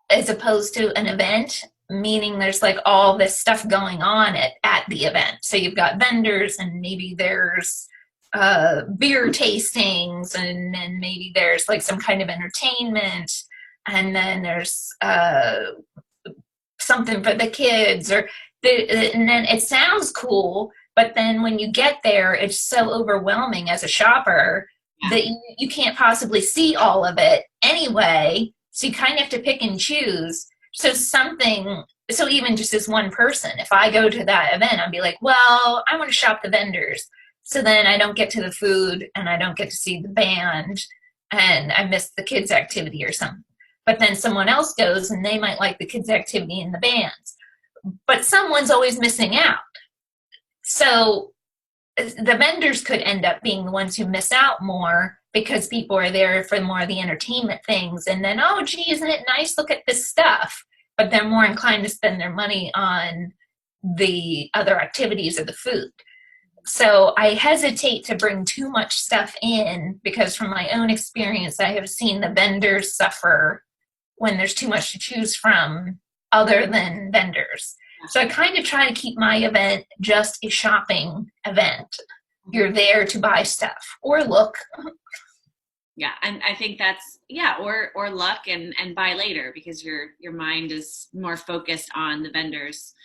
as opposed to an event, meaning there's like all this stuff going on at the event. So you've got vendors, and maybe there's beer tastings, and then maybe there's like some kind of entertainment, and then there's something for the kids, and then it sounds cool, but then when you get there, it's so overwhelming as a shopper that you can't possibly see all of it anyway. So you kind of have to pick and choose. So even just as one person, if I go to that event, I'd be like, well, I want to shop the vendors. So then I don't get to the food, and I don't get to see the band, and I miss the kids' activity or something. But then someone else goes, and they might like the kids' activity and the bands. But someone's always missing out. So the vendors could end up being the ones who miss out more, because people are there for more of the entertainment things. And then, oh, gee, isn't it nice? Look at this stuff. But they're more inclined to spend their money on the other activities or the food. So I hesitate to bring too much stuff in, because from my own experience, I have seen the vendors suffer when there's too much to choose from other than vendors. So I kind of try to keep my event just a shopping event. You're there to buy stuff or look. Yeah, and I think that's, or luck and buy later, because your mind is more focused on the vendors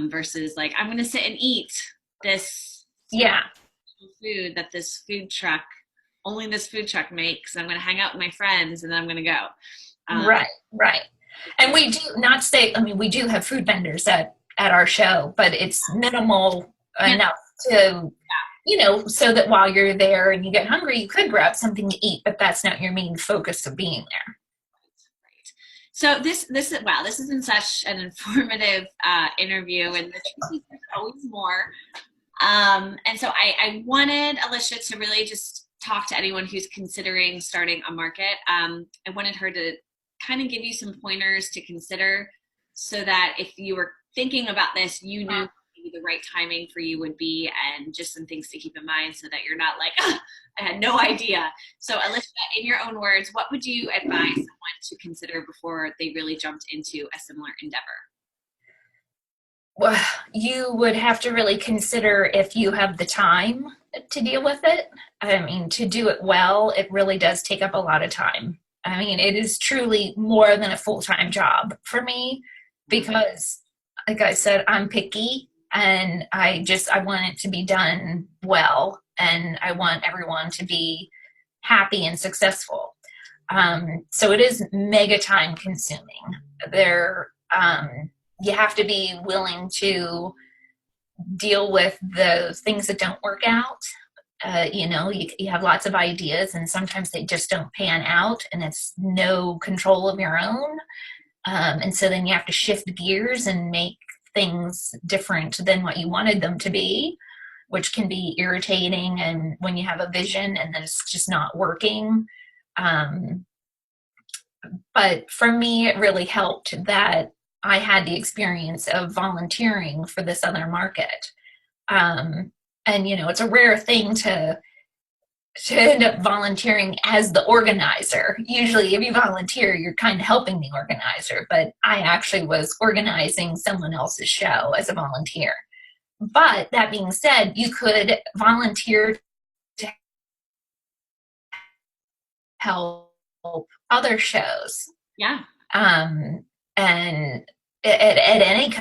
versus like, I'm going to sit and eat this food that this food truck makes. I'm going to hang out with my friends, and then I'm going to go. Right. And we do have food vendors at our show, but it's minimal enough to, so that while you're there and you get hungry, you could grab something to eat, but that's not your main focus of being there. Right. So this has been such an informative interview, and the truth is there's always more. And so I wanted Alicia to really just talk to anyone who's considering starting a market. I wanted her to kind of give you some pointers to consider, so that if you were thinking about this, you knew maybe the right timing for you would be, and just some things to keep in mind, so that you're not like, I had no idea. So Alicia, in your own words, what would you advise someone to consider before they really jumped into a similar endeavor? Well, you would have to really consider if you have the time to deal with it. I mean, to do it well, it really does take up a lot of time. I mean, it is truly more than a full-time job for me, because, like I said, I'm picky, and I want it to be done well, and I want everyone to be happy and successful. So it is mega time consuming. You have to be willing to deal with the things that don't work out. You have lots of ideas, and sometimes they just don't pan out, and it's no control of your own. And so then you have to shift gears and make things different than what you wanted them to be, which can be irritating. And when you have a vision and then it's just not working. But for me, it really helped that I had the experience of volunteering for this other market. And it's a rare thing to end up volunteering as the organizer. Usually if you volunteer, you're kind of helping the organizer, but I actually was organizing someone else's show as a volunteer. But that being said, you could volunteer to help other shows. Yeah. And at any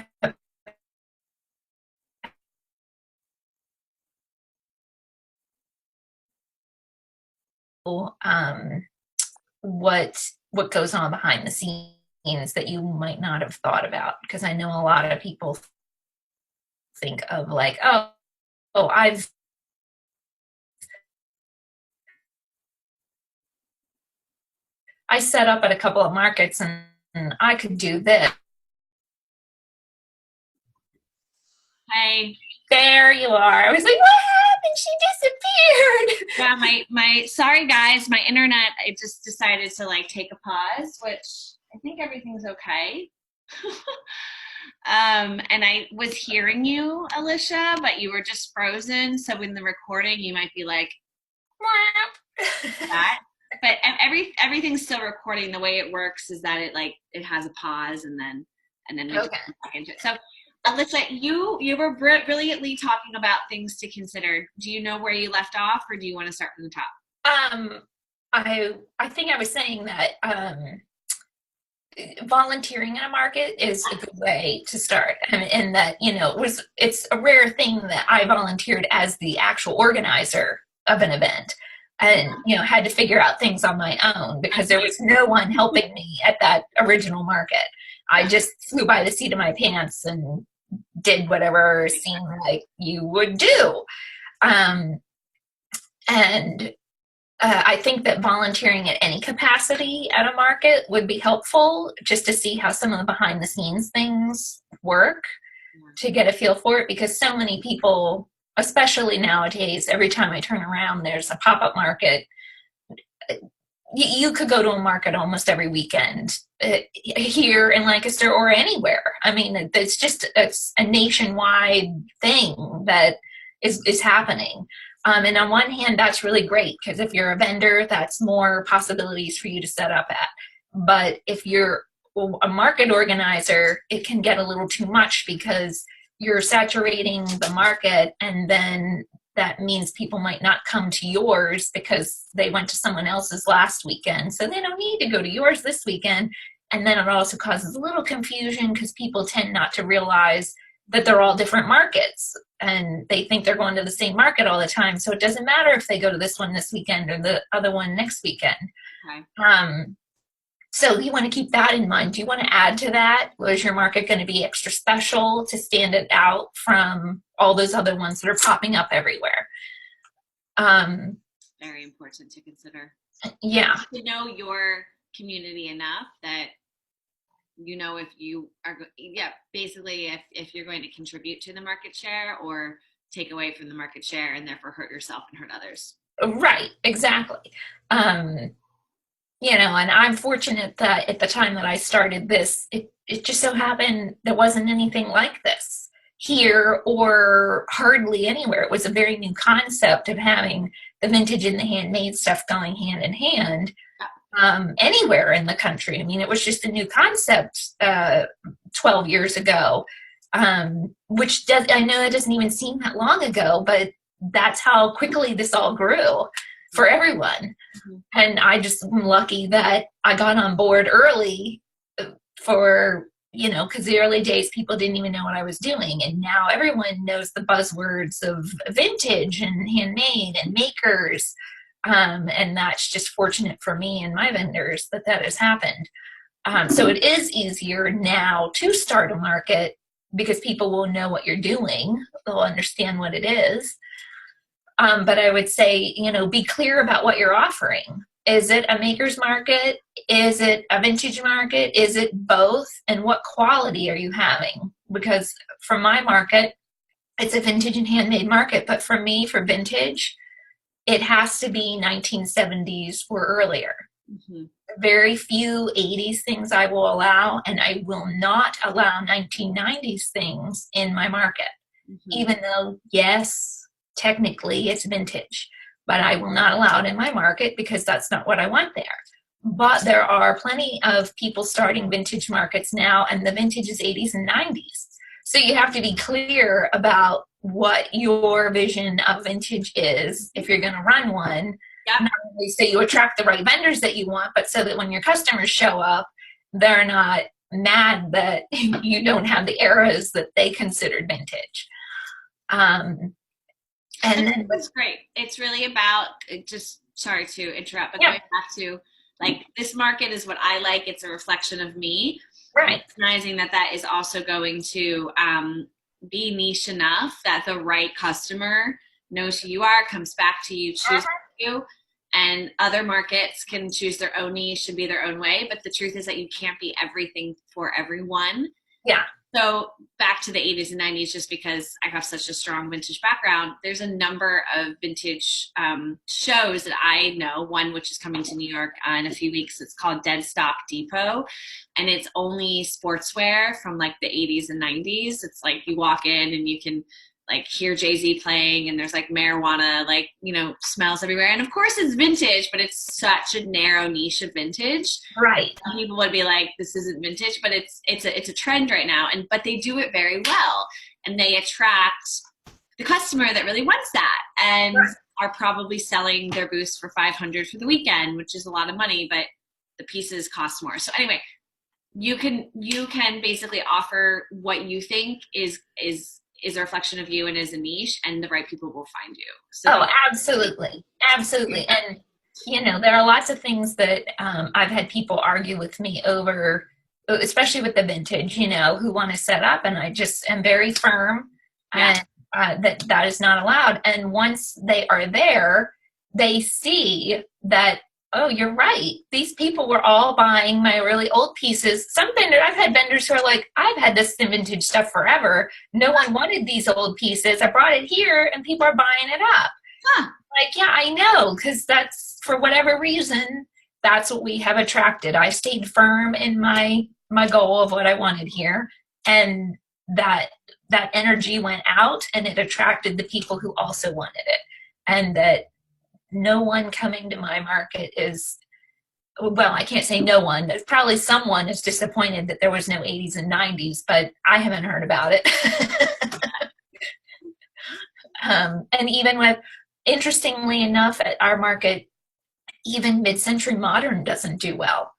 what goes on behind the scenes that you might not have thought about, because I know a lot of people think of like, oh, I set up at a couple of markets and I could do this. Hey. There you are. I was like, what happened? She disappeared. Yeah, my sorry guys, my internet, I just decided to like take a pause, which I think everything's okay. And I was hearing you, Alicia, but you were just frozen. So in the recording, you might be like that. But everything's still recording. The way it works is that it has a pause and then we just come back into it. So Alicia, you were brilliantly talking about things to consider. Do you know where you left off, or do you want to start from the top? I think I was saying that volunteering in a market is a good way to start, and that it's a rare thing that I volunteered as the actual organizer of an event, and had to figure out things on my own because there was no one helping me at that original market. I just flew by the seat of my pants and did whatever seemed like you would do. And I think that volunteering at any capacity at a market would be helpful, just to see how some of the behind the scenes things work, to get a feel for it, because so many people, especially nowadays, every time I turn around, there's a pop-up market. You could go to a market almost every weekend here in Lancaster or anywhere. I mean, it's a nationwide thing that is happening. And on one hand, that's really great, because if you're a vendor, that's more possibilities for you to set up at. But if you're a market organizer, it can get a little too much, because you're saturating the market, and then that means people might not come to yours because they went to someone else's last weekend. So they don't need to go to yours this weekend. And then it also causes a little confusion, because people tend not to realize that they're all different markets, and they think they're going to the same market all the time. So it doesn't matter if they go to this one this weekend or the other one next weekend. Okay. So you want to keep that in mind. Do you want to add to that? Was your market going to be extra special to stand it out from all those other ones that are popping up everywhere? Very important to consider. Yeah. To know your community enough that if you are, basically if you're going to contribute to the market share or take away from the market share and therefore hurt yourself and hurt others. Right, exactly. And I'm fortunate that at the time that I started this, it just so happened there wasn't anything like this here or hardly anywhere. It was a very new concept of having the vintage and the handmade stuff going hand in hand. Anywhere in the country. I mean, it was just a new concept 12 years ago, which I know it doesn't even seem that long ago, but that's how quickly this all grew for everyone. Mm-hmm. And I just am lucky that I got on board early for, because the early days people didn't even know what I was doing. And now everyone knows the buzzwords of vintage and handmade and makers. And that's just fortunate for me and my vendors that has happened. So it is easier now to start a market, because people will know what you're doing. They'll understand what it is. But I would say, be clear about what you're offering. Is it a maker's market? Is it a vintage market? Is it both? And what quality are you having? Because for my market, it's a vintage and handmade market. But for me, for vintage, it has to be 1970s or earlier. Mm-hmm. Very few 80s things I will allow, and I will not allow 1990s things in my market. Mm-hmm. even though, yes, technically it's vintage, but I will not allow it in my market because that's not what I want there. But there are plenty of people starting vintage markets now, and the vintage is 80s and 90s. So you have to be clear about what your vision of vintage is if you're going to run one. Yep. Not only so you attract the right vendors that you want, but so that when your customers show up, they're not mad that you don't have the eras that they considered vintage. And then that's great. It's really about, just sorry to interrupt, but yeah, going back to like, this market is what I like. It's a reflection of me. right. Recognizing that that is also going to be niche enough that the right customer knows who you are, comes back to you, chooses you. And other markets can choose their own niche and be their own way. But the truth is that you can't be everything for everyone. Yeah. So back to the 80s and 90s, just because I have such a strong vintage background, there's a number of vintage shows that I know. One which is coming to New York in a few weeks. It's called Dead Stock Depot, and it's only sportswear from like the 80s and 90s. It's like you walk in and you can like hear Jay-Z playing, and there's like marijuana, like, you know, smells everywhere. And of course it's vintage, but it's such a narrow niche of vintage. Right. Some people would be like, this isn't vintage, but it's a trend right now. But they do it very well, and they attract the customer that really wants that, and right. are probably selling their booths for $500 for the weekend, which is a lot of money, but the pieces cost more. So anyway, you can basically offer what you think is a reflection of you and is a niche, and the right people will find you. So absolutely. And you know, there are lots of things that I've had people argue with me over, especially with the vintage, you know, who want to set up, and I just am very firm and that is not allowed. And once they are there, they see that, oh, you're right. These people were all buying my really old pieces. Something that I've had vendors who are like, I've had this vintage stuff forever. No one wanted these old pieces. I brought it here and people are buying it up. Huh. Like, yeah, I know, because that's, for whatever reason, that's what we have attracted. I stayed firm in my goal of what I wanted here, and that energy went out, and it attracted the people who also wanted it. And that no one coming to my market is, well, I can't say no one. There's probably someone is disappointed that there was no 80s and 90s, but I haven't heard about it. And even with, interestingly enough, at our market, even mid-century modern doesn't do well.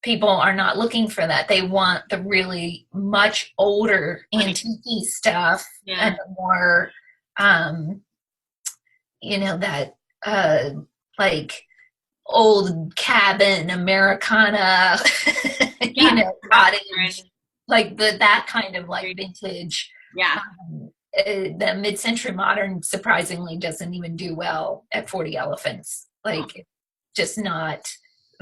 People are not looking for that. They want the really much older antique stuff, and the more, you know, that like old cabin Americana, you know, cottage, like that kind of like vintage. Yeah. The mid-century modern surprisingly doesn't even do well at 40 Elephants. Like, just not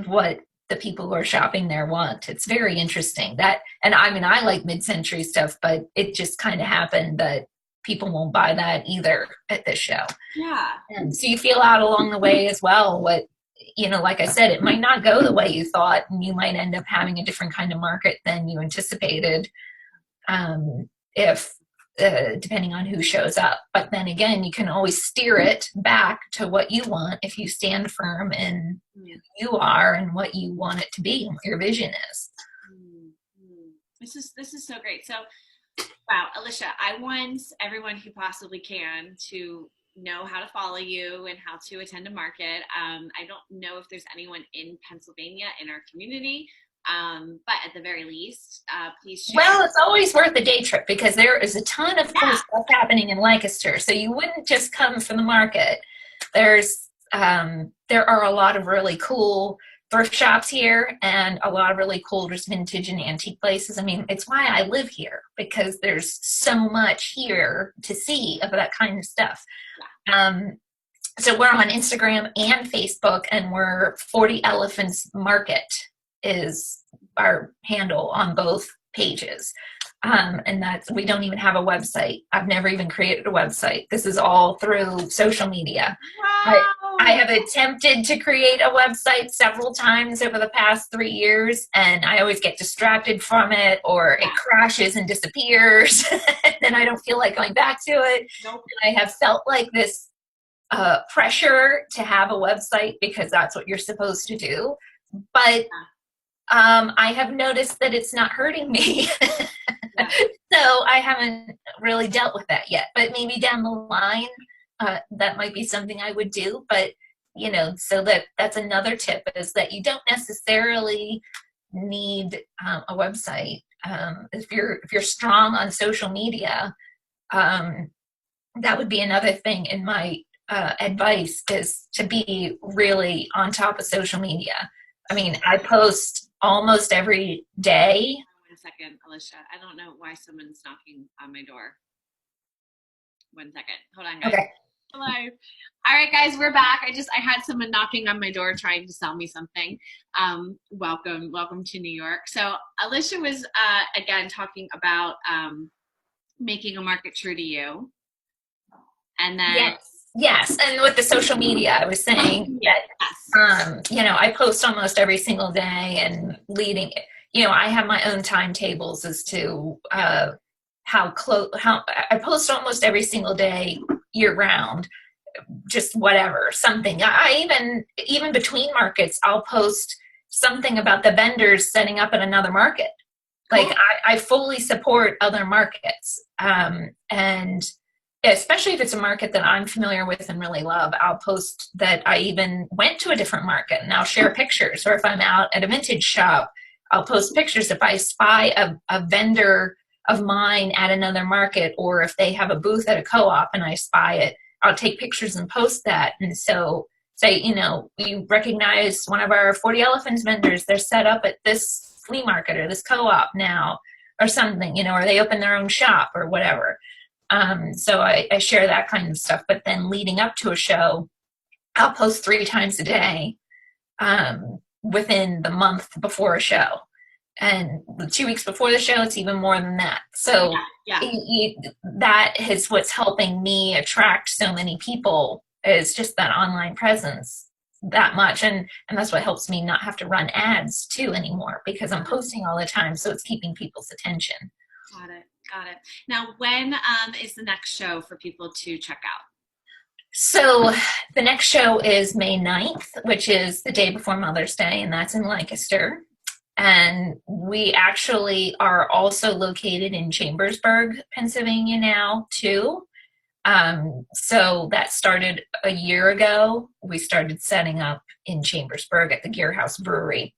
what the people who are shopping there want. It's very interesting that, and I mean, I like mid-century stuff, but it just kind of happened that people won't buy that either at this show. Yeah. And so you feel out along the way as well what, you know, like I said, it might not go the way you thought, and you might end up having a different kind of market than you anticipated, if depending on who shows up. But then again, you can always steer it back to what you want if you stand firm in who you are and what you want it to be and what your vision is. This is so great. So, wow, Alicia, I want everyone who possibly can to know how to follow you and how to attend a market. I don't know if there's anyone in Pennsylvania in our community, but at the very least, please share. Well, it's always worth a day trip because there is a ton of cool stuff happening in Lancaster. So you wouldn't just come for the market. There's there are a lot of really cool thrift shops here, and a lot of really cool just vintage and antique places. I mean, it's why I live here, because there's so much here to see of that kind of stuff. So we're on Instagram and Facebook, and we're 40 Elephants Market is our handle on both pages. And we don't even have a website. I've never even created a website. This is all through social media. I Wow. have attempted to create a website several times over the past 3 years, and I always get distracted from it, or it Yeah. crashes and disappears, and then I don't feel like going back to it. Nope. And I have felt like this pressure to have a website because that's what you're supposed to do. But I have noticed that it's not hurting me. Yeah. So I haven't really dealt with that yet, but maybe down the line, that might be something I would do. But so that's another tip, is that you don't necessarily need a website. If you're strong on social media, that would be another thing in my advice, is to be really on top of social media. I mean, I post almost every day. 1 second, Alicia. I don't know why someone's knocking on my door. 1 second. Hold on, guys. Okay. Hello. All right, guys, we're back. I had someone knocking on my door trying to sell me something. Welcome to New York. So Alicia was again talking about making a market true to you, and then yes, and with the social media, I was saying that I post almost every single day, and I have my own timetables as to how I post almost every single day year round, just whatever, something. I even between markets, I'll post something about the vendors setting up in another market. Like, I fully support other markets, and especially if it's a market that I'm familiar with and really love, I'll post that I even went to a different market, and I'll share pictures. Or if I'm out at a vintage shop, I'll post pictures. If I spy a vendor of mine at another market, or if they have a booth at a co-op and I spy it, I'll take pictures and post that. And so say, you recognize one of our 40 Elephants vendors, they're set up at this flea market or this co-op now, or something, or they open their own shop or whatever. So I share that kind of stuff. But then leading up to a show, I'll post 3 times a day within the month before a show. And 2 weeks before the show, it's even more than that. So that is what's helping me attract so many people, is just that online presence that much. And that's what helps me not have to run ads too anymore, because I'm posting all the time. So it's keeping people's attention. Got it. Now, when is the next show for people to check out? So the next show is May 9th, which is the day before Mother's Day, and that's in Lancaster. And we actually are also located in Chambersburg, Pennsylvania now, too. So that started a year ago. We started setting up in Chambersburg at the Gear House Brewery.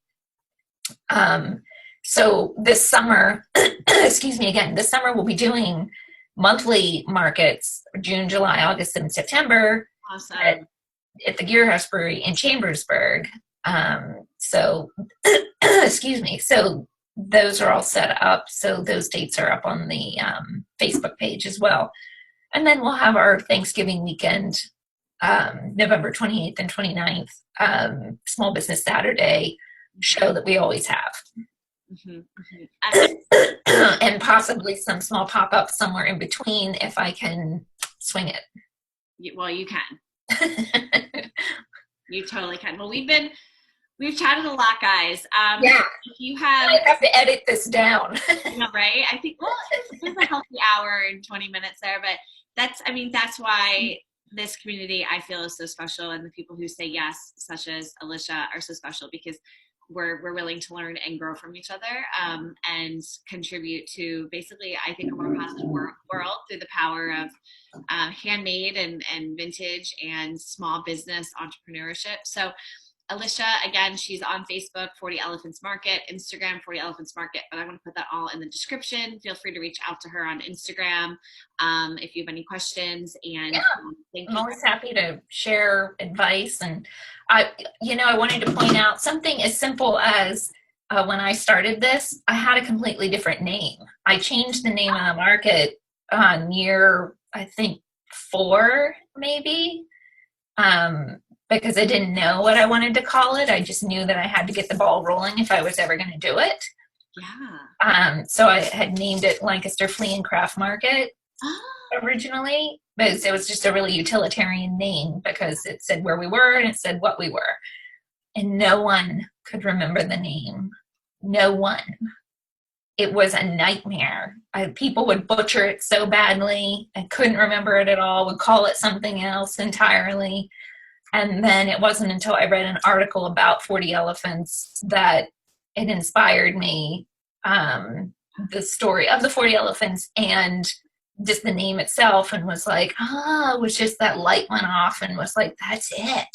So this summer, excuse me again, this summer we'll be doing monthly markets, June, July, August, and September. Awesome. At the Gear House Brewery in Chambersburg. So excuse me. So those are all set up. So those dates are up on the Facebook page as well. And then we'll have our Thanksgiving weekend, November 28th and 29th, Small Business Saturday show that we always have. And possibly some small pop-up somewhere in between if I can swing it. Well, you can. You totally can. Well, we've chatted a lot, guys. If you have, I have to edit this down. Right? I think, there's a healthy hour and 20 minutes there, but that's why this community, I feel, is so special, and the people who say yes, such as Alicia, are so special, because we're willing to learn and grow from each other, and contribute to, basically, I think, a more positive world through the power of handmade and vintage and small business entrepreneurship. So Alicia, again, she's on Facebook, 40 Elephants Market, Instagram, 40 Elephants Market, but I want to put that all in the description. Feel free to reach out to her on Instagram if you have any questions. And I'm always happy to share advice. And I wanted to point out something as simple as when I started this, I had a completely different name. I changed the name of the market on year, I think, 4, maybe. Because I didn't know what I wanted to call it. I just knew that I had to get the ball rolling if I was ever going to do it. Yeah. So I had named it Lancaster Flea and Craft Market Oh, originally, but it was just a really utilitarian name because it said where we were and it said what we were. And no one could remember the name. No one. It was a nightmare. People would butcher it so badly. I couldn't remember it at all, would call it something else entirely. And then it wasn't until I read an article about 40 elephants that it inspired me, the story of the 40 elephants and just the name itself, and was like, it was just that light went off and was like, that's it.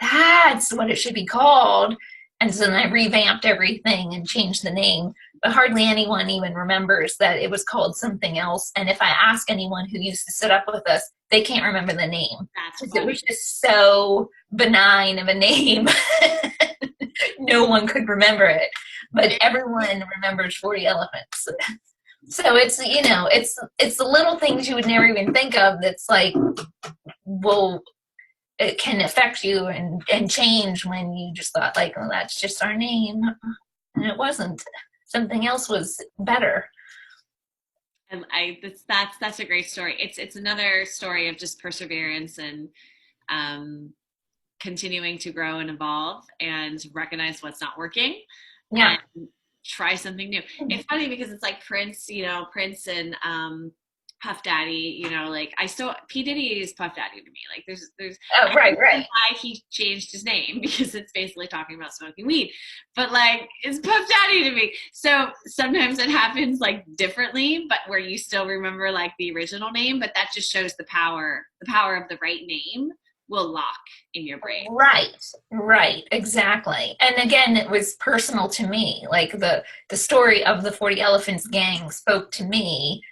That's what it should be called. And so then I revamped everything and changed the name. But hardly anyone even remembers that it was called something else. And if I ask anyone who used to sit up with us, they can't remember the name. that's It funny. was just so benign of a name. No one could remember it, but everyone remembers 40 elephants. So it's, it's the little things you would never even think of that's like, well, it can affect you and change when you just thought like, oh, that's just our name. And it wasn't. Something else was better. And that's a great story. It's another story of just perseverance and um, continuing to grow and evolve and recognize what's not working Yeah. and try something new. It's funny because it's like Prince, Prince and Puff Daddy, like I still P Diddy is Puff Daddy to me. Like there's Oh, I right, don't know right. why he changed his name because it's basically talking about smoking weed, but like it's Puff Daddy to me. So sometimes it happens like differently, but where you still remember like the original name, but that just shows the power of the right name will lock in your brain. Right, exactly. And again, it was personal to me. Like the story of the 40 Elephants gang spoke to me.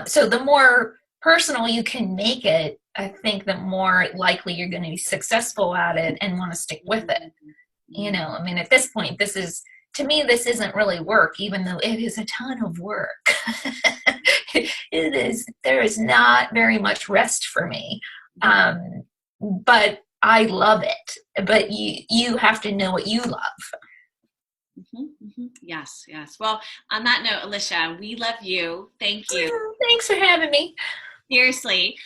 So the more personal you can make it, I think the more likely you're going to be successful at it and want to stick with it. I mean, at this point, to me, this isn't really work, even though it is a ton of work. There is not very much rest for me. But I love it. But you have to know what you love. Yes, yes. Well, on that note, Alicia, we love you. Thank you. Thanks for having me. Seriously.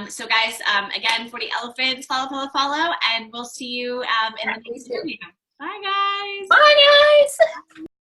So guys, again, 40 Elephants, follow, follow, follow, and we'll see you in the next video. Bye, guys. Bye, guys.